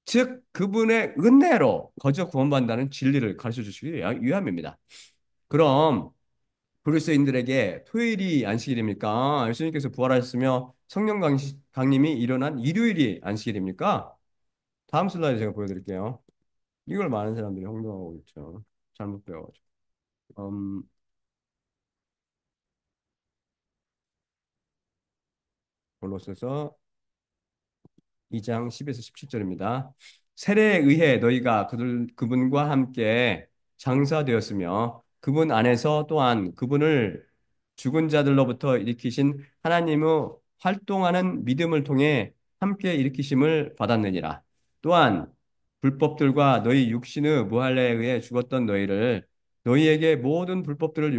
즉 그분의 은혜로 거저 구원받는다는 진리를 가르쳐 주시기 위함입니다. 그럼 그리스도인들에게 토요일이 안식일입니까? 예수님께서 부활하셨으며 성령 강림이 일어난 일요일이 안식일입니까? 다음 슬라이드 제가 보여드릴게요. 이걸 많은 사람들이 혼동하고 있죠. 잘못 배워가지고. 음, 골로새서 2장 10에서 17절입니다. 세례에 의해 너희가 그분과 함께 장사되었으며 그분 안에서 또한 그분을 죽은 자들로부터 일으키신 하나님의 활동하는 믿음을 통해 함께 일으키심을 받았느니라. 또한 불법들과 너희 육신의 무할례에 의해 죽었던 너희를 너희에게 모든 불법들을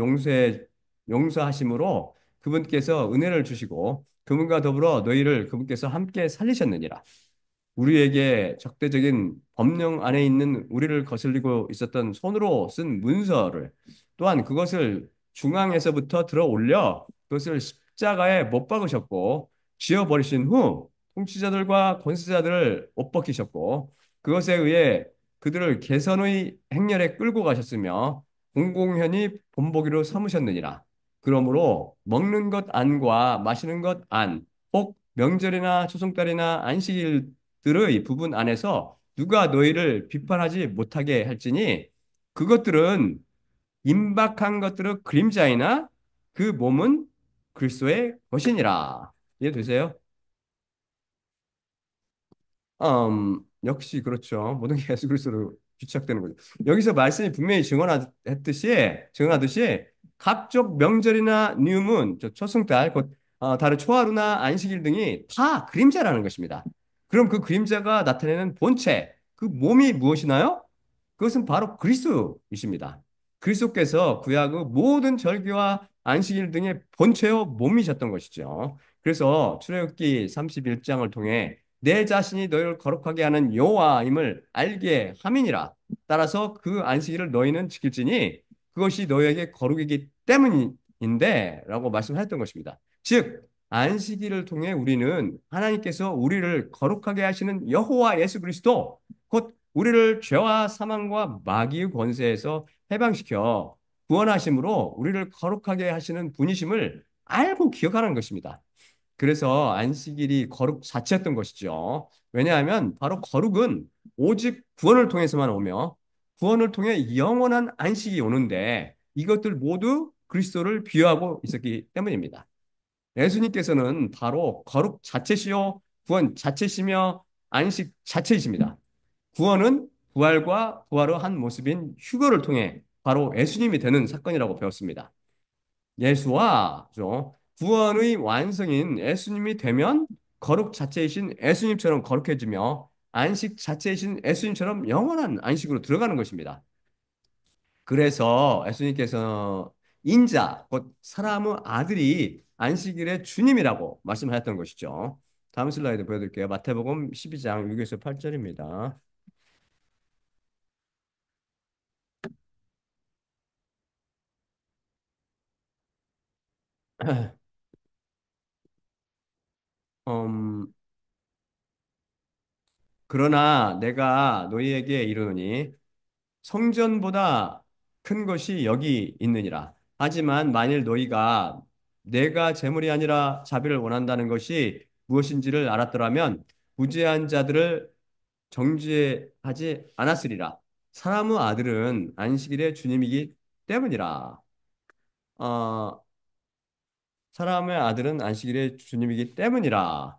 용서하심으로 그분께서 은혜를 주시고 그분과 더불어 너희를 그분께서 함께 살리셨느니라. 우리에게 적대적인 법령 안에 있는 우리를 거슬리고 있었던 손으로 쓴 문서를 또한 그것을 중앙에서부터 들어 올려 그것을 십자가에 못 박으셨고 지어버리신 후 통치자들과 권세자들을 옷 벗기셨고 그것에 의해 그들을 개선의 행렬에 끌고 가셨으며 공공연히 본보기로 삼으셨느니라. 그러므로 먹는 것 안과 마시는 것 안, 혹 명절이나 초성달이나 안식일들의 부분 안에서 누가 너희를 비판하지 못하게 할지니 그것들은 임박한 것들의 그림자이나 그 몸은 그리스도의 것이니라. 이해되세요? 역시 그렇죠. 모든 게 예수 그리스도로 귀착되는 거죠. 여기서 말씀이 분명히 증언하듯이 각종 명절이나 뉴문, 초승달, 곧 달의 초하루나 안식일 등이 다 그림자라는 것입니다. 그럼 그 그림자가 나타내는 본체, 그 몸이 무엇이나요? 그것은 바로 그리스도이십니다. 그리스도께서 구약의 모든 절기와 안식일 등의 본체요 몸이셨던 것이죠. 그래서 출애굽기 31장을 통해 내 자신이 너희를 거룩하게 하는 여호와임을 알게 함이니라. 따라서 그 안식일을 너희는 지킬지니 그것이 너희에게 거룩이기 때문인데라고 말씀하셨던 것입니다. 즉 안식일을 통해 우리는 하나님께서 우리를 거룩하게 하시는 여호와 예수 그리스도 곧 우리를 죄와 사망과 마귀의 권세에서 해방시켜 구원하심으로 우리를 거룩하게 하시는 분이심을 알고 기억하는 것입니다. 그래서 안식일이 거룩 자체였던 것이죠. 왜냐하면 바로 거룩은 오직 구원을 통해서만 오며 구원을 통해 영원한 안식이 오는데 이것들 모두 그리스도를 비유하고 있었기 때문입니다. 예수님께서는 바로 거룩 자체시요 구원 자체시며 안식 자체이십니다. 구원은 부활과 부활의 한 모습인 휴거를 통해 바로 예수님이 되는 사건이라고 배웠습니다. 예수와 구원의 완성인 예수님이 되면 거룩 자체이신 예수님처럼 거룩해지며 안식 자체이신 예수님처럼 영원한 안식으로 들어가는 것입니다. 그래서 예수님께서 인자, 곧 사람의 아들이 안식일의 주님이라고 말씀하셨던 것이죠. 다음 슬라이드 보여드릴게요. 마태복음 12장 6에서 8절입니다. 음, 그러나 내가 너희에게 이르노니 성전보다 큰 것이 여기 있느니라. 하지만 만일 너희가 내가 재물이 아니라 자비를 원한다는 것이 무엇인지를 알았더라면 부재한 자들을 정죄하지 않았으리라. 사람의 아들은 안식일의 주님이기 때문이라. 어, 사람의 아들은 안식일의 주님이기 때문이라.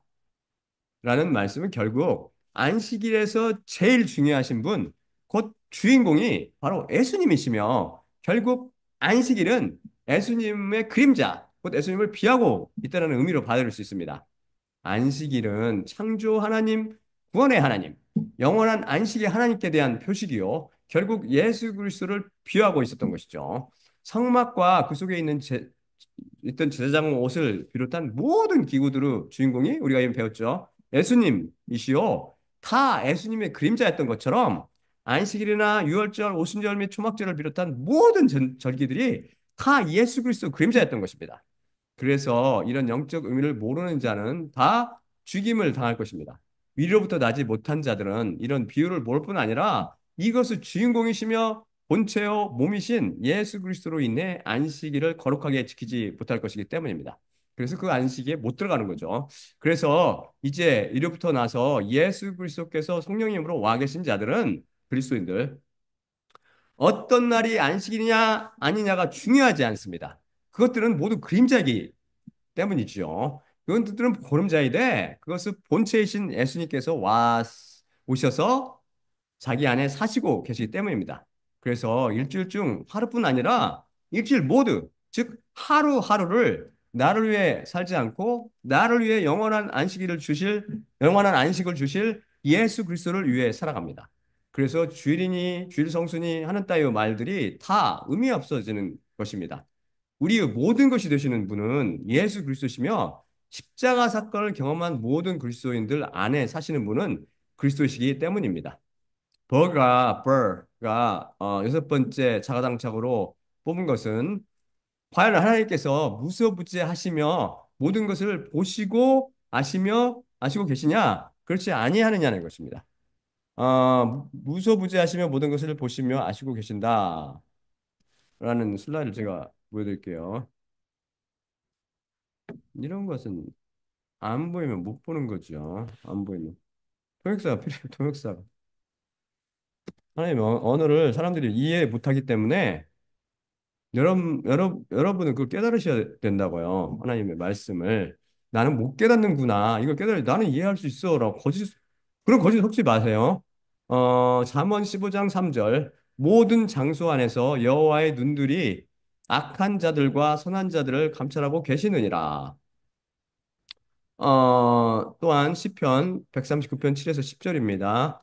라는 말씀은 결국 안식일에서 제일 중요하신 분, 곧 주인공이 바로 예수님이시며 결국 안식일은 예수님의 그림자, 곧 예수님을 비하고 있다는 의미로 받아들일 수 있습니다. 안식일은 창조 하나님, 구원의 하나님, 영원한 안식의 하나님께 대한 표식이요. 결국 예수 그리스도를 비유하고 있었던 것이죠. 성막과 그 속에 있던 제사장 옷을 비롯한 모든 기구들의 주인공이 우리가 이미 배웠죠. 예수님이시요. 다 예수님의 그림자였던 것처럼 안식일이나 유월절, 오순절 및 초막절을 비롯한 모든 절기들이 다 예수 그리스도 그림자였던 것입니다. 그래서 이런 영적 의미를 모르는 자는 다 죽임을 당할 것입니다. 위로부터 나지 못한 자들은 이런 비유를 모를 뿐 아니라 이것을 주인공이시며 본체요 몸이신 예수 그리스도로 인해 안식일을 거룩하게 지키지 못할 것이기 때문입니다. 그래서 그 안식에 못 들어가는 거죠. 그래서 이제 이로부터 나서 예수 그리스도께서 성령님으로 와 계신 자들은 그리스도인들 어떤 날이 안식일이냐 아니냐가 중요하지 않습니다. 그것들은 모두 그림자이기 때문이죠. 그것들은 보름자이되 그것은 본체이신 예수님께서 오셔서 자기 안에 사시고 계시기 때문입니다. 그래서 일주일 중 하루뿐 아니라 일주일 모두, 즉 하루하루를 나를 위해 살지 않고 나를 위해 영원한 안식을 주실 예수 그리스도를 위해 살아갑니다. 그래서 주일이니 주일 성수니 하는 따위의 말들이 다 의미 없어지는 것입니다. 우리의 모든 것이 되시는 분은 예수 그리스도시며 십자가 사건을 경험한 모든 그리스도인들 안에 사시는 분은 그리스도시기 때문입니다. 버가 여섯 번째 자가당착으로 뽑은 것은 과연 하나님께서 무소부지하시며 모든 것을 보시고 아시고 계시냐? 그렇지 아니하느냐는 것입니다. 무소부지하시며 모든 것을 보시며 아시고 계신다라는 슬라이드를 제가 보여드릴게요. 이런 것은 안 보이면 못 보는 거죠. 안 보이면. 통역사가 필요해요, 통역사가. 하나님의 언어를 사람들이 이해 못하기 때문에 여러분은 그걸 깨달으셔야 된다고요. 하나님의 말씀을. 나는 못 깨닫는구나. 이걸 깨달아. 나는 이해할 수 있어. 라고 그런 거짓 섞지 마세요. 잠언 15장 3절. 모든 장소 안에서 여호와의 눈들이 악한 자들과 선한 자들을 감찰하고 계시느니라. 또한 시편 139편 7에서 10절입니다.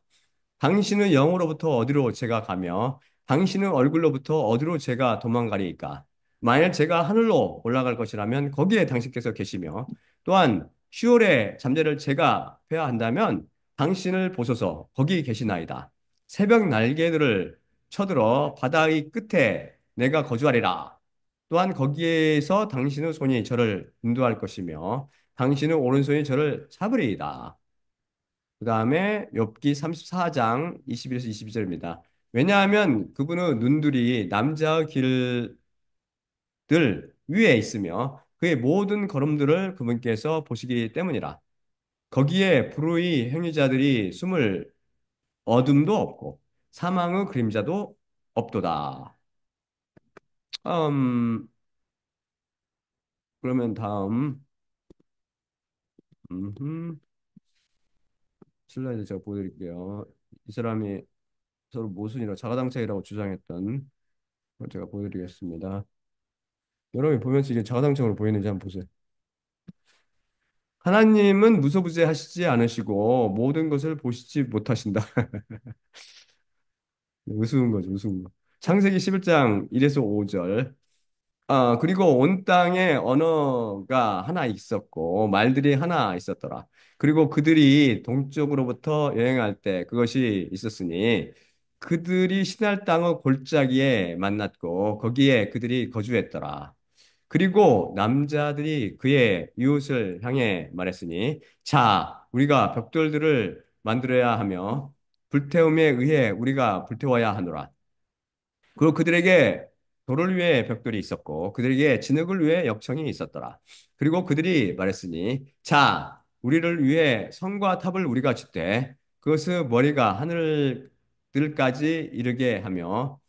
당신은 영으로부터 어디로 제가 가며 당신은 얼굴로부터 어디로 제가 도망가리이까. 만일 제가 하늘로 올라갈 것이라면 거기에 당신께서 계시며 또한 시올의 잠재를 제가 폐하한다면 당신을 보소서 거기 계시나이다. 새벽 날개들을 쳐들어 바다의 끝에 내가 거주하리라. 또한 거기에서 당신의 손이 저를 인도할 것이며 당신의 오른손이 저를 잡으리이다. 그 다음에 욥기 34장 21에서 22절입니다. 왜냐하면 그분의 눈들이 남자의 길들 위에 있으며 그의 모든 걸음들을 그분께서 보시기 때문이라. 거기에 불의의 행위자들이 숨을 어둠도 없고 사망의 그림자도 없도다. 음, 그러면 다음 음, 슬라이드 제가 보여드릴게요. 이 사람이 서로 모순이라고 자가당착이라고 주장했던 걸 제가 보여드리겠습니다. 여러분이 보면서 이게 자가당착으로 보이는지 한번 보세요. 하나님은 무소부재하시지 않으시고 모든 것을 보시지 못하신다. 우스운 거죠, 우스운 거. 창세기 11장 1에서 5절. 그리고 온 땅에 언어가 하나 있었고 말들이 하나 있었더라. 그리고 그들이 동쪽으로부터 여행할 때 그것이 있었으니 그들이 시날 땅의 골짜기에 만났고 거기에 그들이 거주했더라. 그리고 남자들이 그의 이웃을 향해 말했으니, 자, 우리가 벽돌들을 만들어야 하며, 불태움에 의해 우리가 불태워야 하노라. 그리고 그들에게 돌을 위해 벽돌이 있었고, 그들에게 진흙을 위해 역청이 있었더라. 그리고 그들이 말했으니, 자, 우리를 위해 성과 탑을 우리가 짓되, 그것의 머리가 하늘들까지 이르게 하며,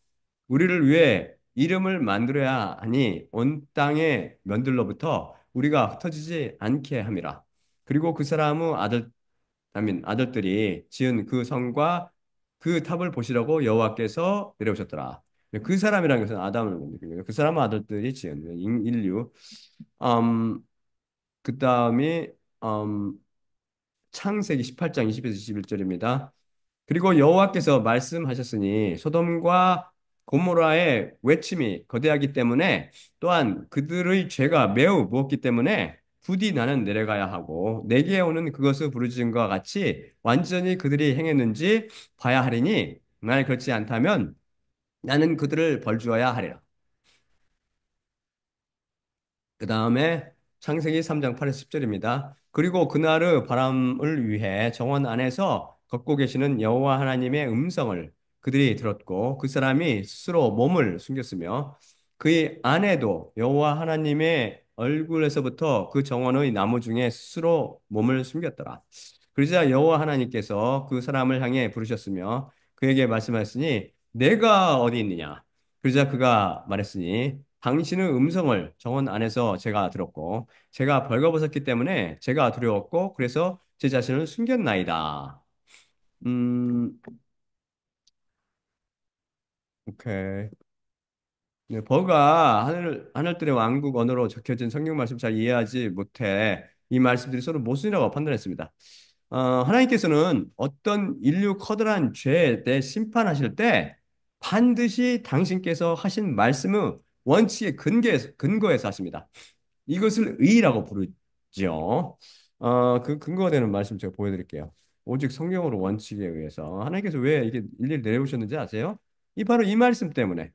우리를 위해 이름을 만들어야 하니 온 땅의 면들로부터 우리가 흩어지지 않게 함이라. 그리고 그 사람의 아들들이 지은 그 성과 그 탑을 보시려고 여호와께서 내려오셨더라. 그 사람이라는 것은 아담을 의미합니다. 그 사람의 아들들이 지은 인류. 음, 그 다음이 음, 창세기 18장 20에서 21절입니다. 그리고 여호와께서 말씀하셨으니 소돔과 고모라의 외침이 거대하기 때문에 또한 그들의 죄가 매우 무겁기 때문에 부디 나는 내려가야 하고 내게 오는 그것을 부르짖음과 같이 완전히 그들이 행했는지 봐야 하리니 만약 그렇지 않다면 나는 그들을 벌주어야 하리라. 그 다음에 창세기 3장 8에서 10절입니다. 그리고 그날의 바람을 위해 정원 안에서 걷고 계시는 여호와 하나님의 음성을 그들이 들었고 그 사람이 스스로 몸을 숨겼으며 그의 아내도 여호와 하나님의 얼굴에서부터 그 정원의 나무 중에 스스로 몸을 숨겼더라. 그러자 여호와 하나님께서 그 사람을 향해 부르셨으며 그에게 말씀하셨으니 내가 어디 있느냐? 그러자 그가 말했으니 당신의 음성을 정원 안에서 제가 들었고 제가 벌거벗었기 때문에 제가 두려웠고 그래서 제 자신을 숨겼나이다. 음, 오케이. 네, 버가 하늘들의 왕국 언어로 적혀진 성경 말씀 잘 이해하지 못해 이 말씀들이 서로 모순이라고 판단했습니다. 하나님께서는 어떤 인류 커다란 죄에 대해 심판하실 때 반드시 당신께서 하신 말씀의 원칙의 근거에서 하십니다. 이것을 의라고 부르죠. 그 근거가 되는 말씀 제가 보여드릴게요. 오직 성경으로 원칙에 의해서 하나님께서 왜 이게 일일이 내려오셨는지 아세요? 이 바로 이 말씀 때문에.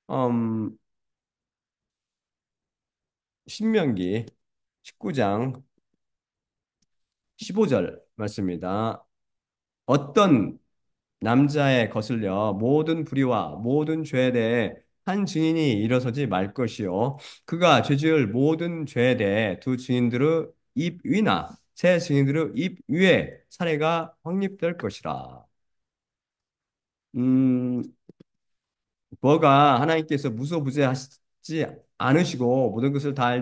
음, 신명기 19장 15절 말씀입니다. 어떤 남자에 거슬려 모든 불의와 모든 죄에 대해 한 증인이 일어서지 말 것이요 그가 죄지을 모든 죄에 대해 두 증인들의 입 위나 세 증인들의 입 위에 사례가 확립될 것이라. 음, 뭐가 하나님께서 무소부재하시지 않으시고 모든 것을 다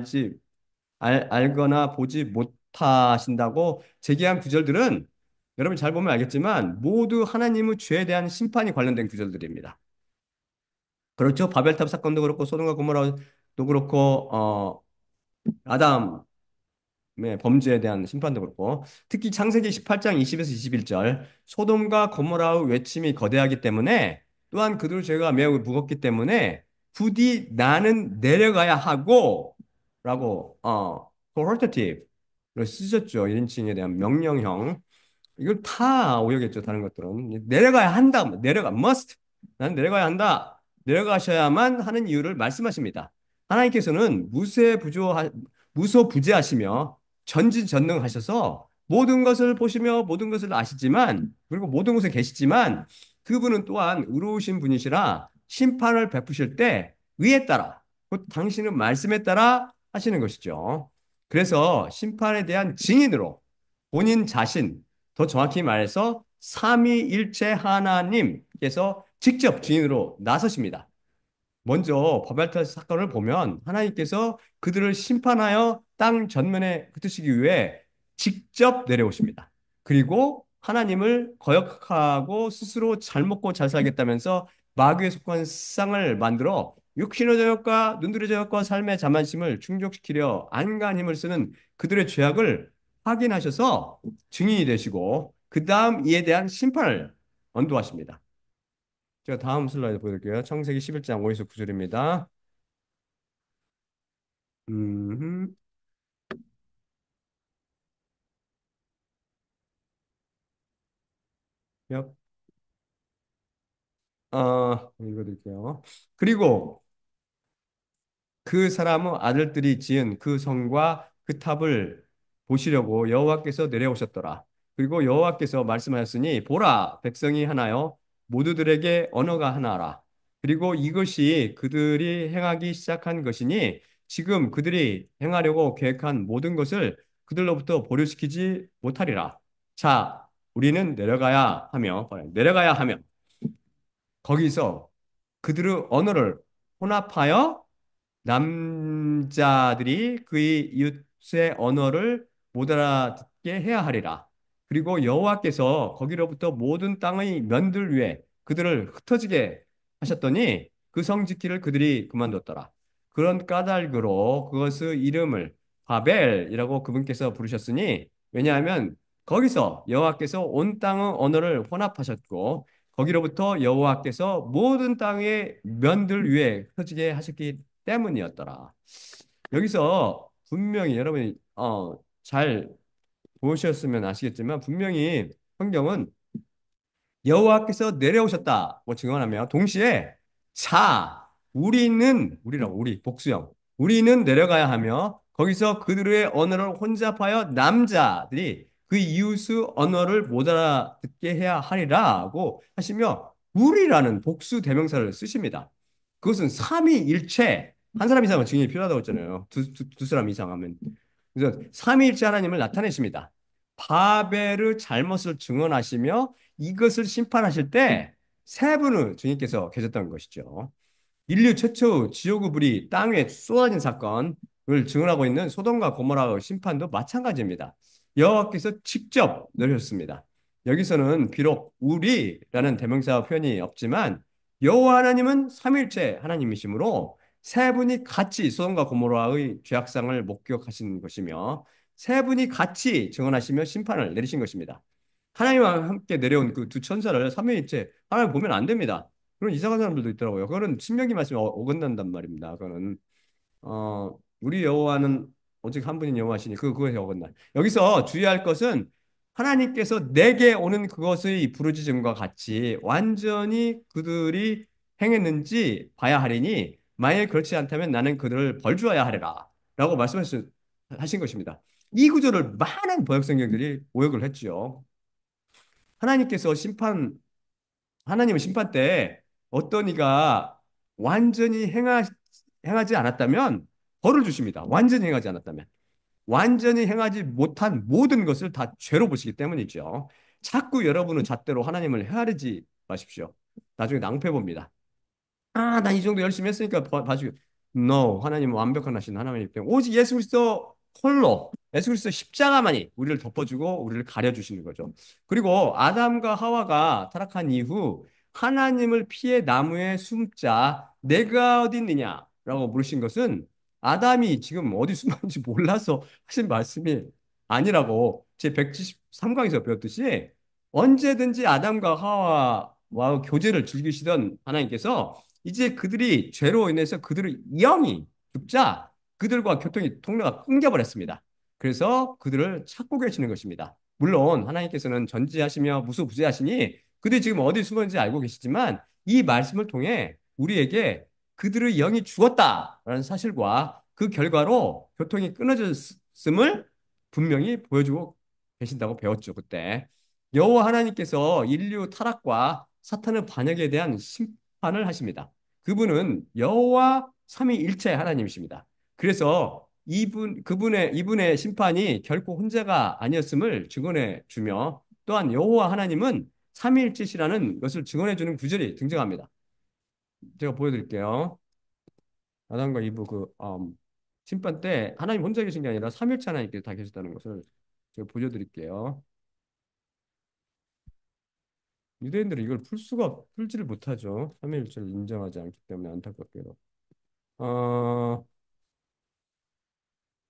알거나 보지 못하신다고 제기한 구절들은 여러분 잘 보면 알겠지만 모두 하나님의 죄에 대한 심판이 관련된 구절들입니다. 그렇죠? 바벨탑 사건도 그렇고 소돔과 고모라도 그렇고 아담 범죄에 대한 심판도 그렇고 특히 창세기 18장 20에서 21절 소돔과 고모라의 외침이 거대하기 때문에 또한 그들 죄가 매우 무겁기 때문에 부디 나는 내려가야 하고 라고 coercitive를 쓰셨죠. 1인칭에 대한 명령형 이걸 다 오역했죠. 다른 것들은 내려가야 한다. 내려가 must. 나는 내려가야 한다. 내려가셔야만 하는 이유를 말씀하십니다. 하나님께서는 무소부재하시며 전지전능하셔서 모든 것을 보시며 모든 것을 아시지만 그리고 모든 곳에 계시지만 그분은 또한 의로우신 분이시라 심판을 베푸실 때 위에 따라 곧 당신의 말씀에 따라 하시는 것이죠. 그래서 심판에 대한 증인으로 본인 자신 더 정확히 말해서 삼위일체 하나님께서 직접 증인으로 나서십니다. 먼저 바벨탑 사건을 보면 하나님께서 그들을 심판하여 땅 전면에 흩으시기 위해 직접 내려오십니다. 그리고 하나님을 거역하고 스스로 잘 먹고 잘 살겠다면서 마귀에 속한 쌍을 만들어 육신의 저녁과 눈들의 저녁과 삶의 자만심을 충족시키려 안간 힘을 쓰는 그들의 죄악을 확인하셔서 증인이 되시고 그 다음 이에 대한 심판을 언도하십니다. 제가 다음 슬라이드 보여드릴게요. 창세기 11장 5에서 9절입니다. 음, 역, 읽어드릴게요. 그리고 그 사람의 아들들이 지은 그 성과 그 탑을 보시려고 여호와께서 내려오셨더라. 그리고 여호와께서 말씀하셨으니 보라 백성이 하나요 모두들에게 언어가 하나라. 그리고 이것이 그들이 행하기 시작한 것이니 지금 그들이 행하려고 계획한 모든 것을 그들로부터 보류시키지 못하리라. 자, 우리는 내려가야 하며 거기서 그들의 언어를 혼합하여 남자들이 그의 이웃의 언어를 못 알아듣게 해야 하리라. 그리고 여호와께서 거기로부터 모든 땅의 면들 위에 그들을 흩어지게 하셨더니 그 성 짓기를 그들이 그만뒀더라. 그런 까닭으로 그것의 이름을 바벨이라고 그분께서 부르셨으니 왜냐하면 거기서 여호와께서 온 땅의 언어를 혼합하셨고 거기로부터 여호와께서 모든 땅의 면들 위에 흩어지게 하셨기 때문이었더라. 여기서 분명히 여러분이 잘 보셨으면 아시겠지만 분명히 성경은 여호와께서 내려오셨다고 증언하며 동시에 자 우리라고 우리 복수형 우리는 내려가야 하며 거기서 그들의 언어를 혼잡하여 남자들이 그 이웃의 언어를 못 알아듣게 해야 하리라고 하시며 우리라는 복수 대명사를 쓰십니다. 그것은 삼위일체 한 사람 이상은 증인이 필요하다고 했잖아요. 두 사람 이상 하면 그래서 삼위일체 하나님을 나타내십니다. 바벨의 잘못을 증언하시며 이것을 심판하실 때 세 분의 주님께서 계셨던 것이죠. 인류 최초 지옥의 불이 땅에 쏟아진 사건을 증언하고 있는 소돔과 고모라의 심판도 마찬가지입니다. 여호와께서 직접 내리셨습니다. 여기서는 비록 우리라는 대명사 표현이 없지만 여호와 하나님은 삼위일체 하나님이시므로 세 분이 같이 소돔과 고모라의 죄악상을 목격하신 것이며 세 분이 같이 증언하시며 심판을 내리신 것입니다. 하나님과 함께 내려온 그 두 천사를 삼위일체 하나님 보면 안 됩니다. 그런 이상한 사람들도 있더라고요. 그거는 신명기 말씀에 어긋난단 말입니다. 그거는 우리 여호와는 오직 한 분인 여호와시니 그거에 어긋나. 여기서 주의할 것은 하나님께서 내게 오는 그것의 부르짖음과 같이 완전히 그들이 행했는지 봐야 하리니 만일 그렇지 않다면 나는 그들을 벌주어야 하리라 라고 말씀하신 것입니다. 이 구절을 많은 번역 성경들이 오역을 했지요. 하나님께서 하나님은 심판 때 어떤 이가 완전히 행하지 않았다면 벌을 주십니다. 완전히 행하지 않았다면. 완전히 행하지 못한 모든 것을 다 죄로 보시기 때문이죠. 자꾸 여러분은 잣대로 하나님을 헤아리지 마십시오. 나중에 낭패 봅니다. 아, 난 이 정도 열심히 했으니까 봐주고. No, 하나님은 완벽한 하신 하나님이기 때문에 오직 예수 그리스도 홀로 예수 그리스도 십자가만이 우리를 덮어주고 우리를 가려주시는 거죠. 그리고 아담과 하와가 타락한 이후 하나님을 피해 나무에 숨자 내가 어디 있느냐라고 물으신 것은 아담이 지금 어디 숨었는지 몰라서 하신 말씀이 아니라고 제 173강에서 배웠듯이 언제든지 아담과 하와와 교제를 즐기시던 하나님께서 이제 그들이 죄로 인해서 그들의 영이 죽자 그들과 교통이 통로가 끊겨버렸습니다. 그래서 그들을 찾고 계시는 것입니다. 물론 하나님께서는 전지하시며 무소부재하시니 그들이 지금 어디 숨었는지 알고 계시지만 이 말씀을 통해 우리에게 그들의 영이 죽었다라는 사실과 그 결과로 교통이 끊어졌음을 분명히 보여주고 계신다고 배웠죠, 그때. 여호와 하나님께서 인류 타락과 사탄의 반역에 대한 심판을 하십니다. 그분은 여호와 삼위일체 하나님이십니다. 그래서 이분의 심판이 결코 혼자가 아니었음을 증언해 주며 또한 여호와 하나님은 삼위일체시라는 것을 증언해 주는 구절이 등장합니다. 제가 보여드릴게요. 아담과 이브 심판 때 하나님 혼자 계신 게 아니라 삼위일체 하나님께서 다 계셨다는 것을 제가 보여드릴게요. 유대인들은 이걸 풀지를 못하죠. 삼위일체를 인정하지 않기 때문에 안타깝게도. 어,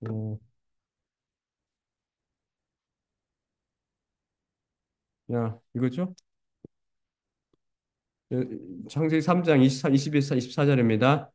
어, 이거죠? 창세기 3장 24절입니다.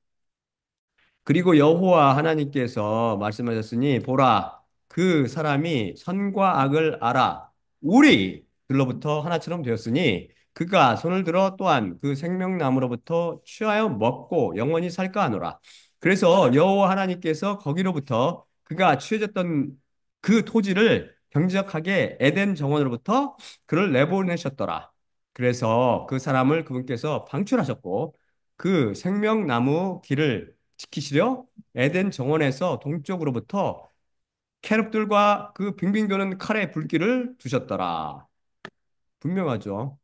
그리고 여호와 하나님께서 말씀하셨으니 보라 그 사람이 선과 악을 알아 우리들로부터 하나처럼 되었으니 그가 손을 들어 또한 그 생명나무로부터 취하여 먹고 영원히 살까 하노라. 그래서 여호와 하나님께서 거기로부터 그가 취해졌던 그 토지를 경지하게 에덴 정원으로부터 그를 내보내셨더라. 그래서 그 사람을 그분께서 방출하셨고 그 생명나무 길을 지키시려 에덴 정원에서 동쪽으로부터 캐럿들과 그 빙빙 도는 칼의 불길을 두셨더라. 분명하죠.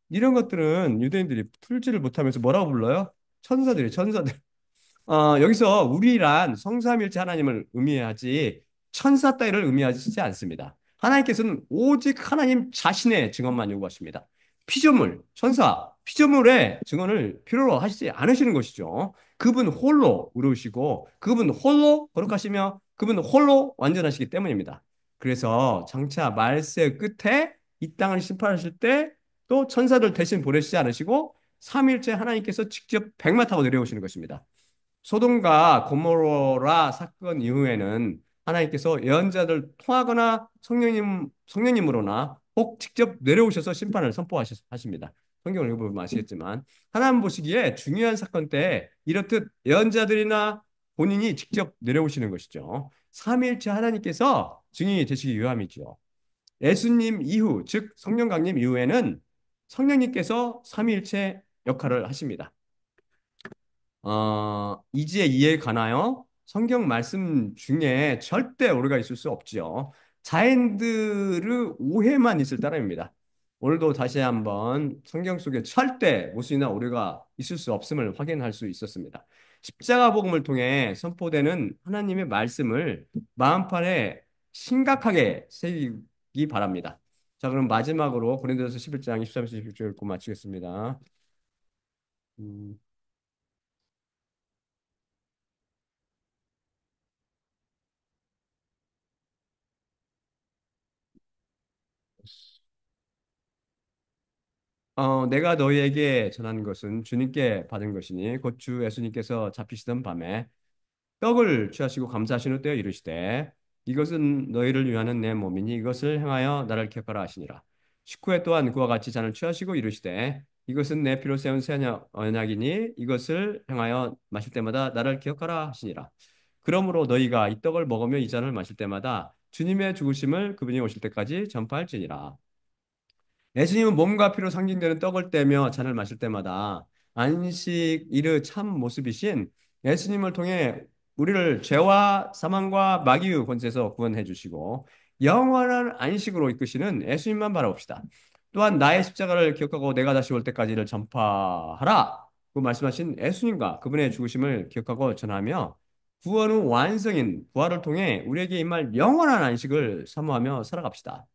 이런 것들은 유대인들이 풀지를 못하면서 뭐라고 불러요? 천사들. 여기서 우리란 성삼일체 하나님을 의미하지 천사 따위를 의미하지 않습니다. 하나님께서는 오직 하나님 자신의 증언만 요구하십니다. 피조물의 증언을 필요로 하시지 않으시는 것이죠. 그분 홀로 의로우시고 그분 홀로 거룩하시며 그분 홀로 완전하시기 때문입니다. 그래서 장차 말세 끝에 이 땅을 심판하실 때 또 천사들 대신 보내시지 않으시고 삼일째 하나님께서 직접 백마 타고 내려오시는 것입니다. 소돔과 고모라 사건 이후에는 하나님께서 예언자들 통하거나 성령님으로나 혹 직접 내려오셔서 심판을 선포하십니다. 성경을 읽어보면 아시겠지만 하나님 보시기에 중요한 사건 때 이렇듯 예언자들이나 본인이 직접 내려오시는 것이죠. 삼위일체 하나님께서 증인이 되시기 위함이죠. 예수님 이후, 즉 성령 강림 이후에는 성령님께서 삼위일체 역할을 하십니다. 이제 이해 가나요? 성경 말씀 중에 절대 오류가 있을 수 없지요. 자연들의 오해만 있을 따름입니다. 오늘도 다시 한번 성경 속에 절대 무수이나 오류가 있을 수 없음을 확인할 수 있었습니다. 십자가 복음을 통해 선포되는 하나님의 말씀을 마음판에 심각하게 새기기 바랍니다. 자, 그럼 마지막으로 고린도서 11장 23에서 26절 읽고 마치겠습니다. 음. 내가 너희에게 전한 것은 주님께 받은 것이니 곧 주 예수님께서 잡히시던 밤에 떡을 취하시고 감사하신 후 떼어 이르시되 이것은 너희를 위하는 내 몸이니 이것을 행하여 나를 기억하라 하시니라. 식후에 또한 그와 같이 잔을 취하시고 이르시되 이것은 내 피로 세운 새 언약이니 이것을 행하여 마실 때마다 나를 기억하라 하시니라. 그러므로 너희가 이 떡을 먹으며 이 잔을 마실 때마다 주님의 죽으심을 그분이 오실 때까지 전파할지니라. 예수님은 몸과 피로 상징되는 떡을 떼며 잔을 마실 때마다 안식일의 참 모습이신 예수님을 통해 우리를 죄와 사망과 마귀의 권세에서 구원해 주시고 영원한 안식으로 이끄시는 예수님만 바라봅시다. 또한 나의 십자가를 기억하고 내가 다시 올 때까지를 전파하라. 그 말씀하신 예수님과 그분의 죽으심을 기억하고 전하며 구원의 완성인 부활을 통해 우리에게 임할 영원한 안식을 사모하며 살아갑시다.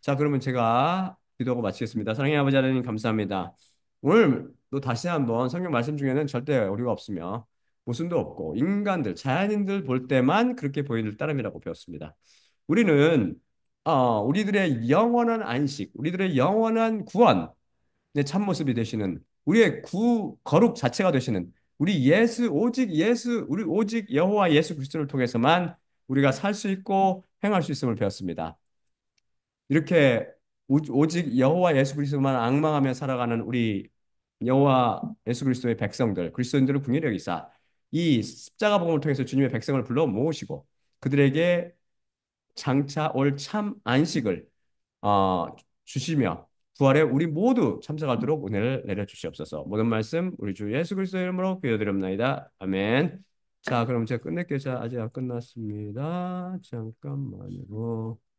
자, 그러면 제가 기도하고 마치겠습니다. 사랑의 아버지 하나님 감사합니다. 오늘 또 다시 한번 성경 말씀 중에는 절대 오류가 없으며 모순도 없고 인간들, 자연인들 볼 때만 그렇게 보이는 따름이라고 배웠습니다. 우리는 우리들의 영원한 안식, 우리들의 영원한 구원의 참모습이 되시는 우리의 거룩 자체가 되시는 우리 오직 우리 오직 여호와 예수 그리스도를 통해서만 우리가 살 수 있고 행할 수 있음을 배웠습니다. 이렇게 오직 여호와 예수 그리스도만 앙망하며 살아가는 우리 여호와 예수 그리스도의 백성들, 그리스도인들을 궁일히 여기사 이 십자가 복음을 통해서 주님의 백성을 불러 모으시고 그들에게 장차 올 참 안식을 어, 주시며 부활에 우리 모두 참석하도록 은혜를 내려 주시옵소서. 모든 말씀 우리 주 예수 그리스도의 이름으로 기도드립니다. 아멘. 자, 그럼 제가 끝낼게요. 자, 아직 안 끝났습니다. 잠깐만요.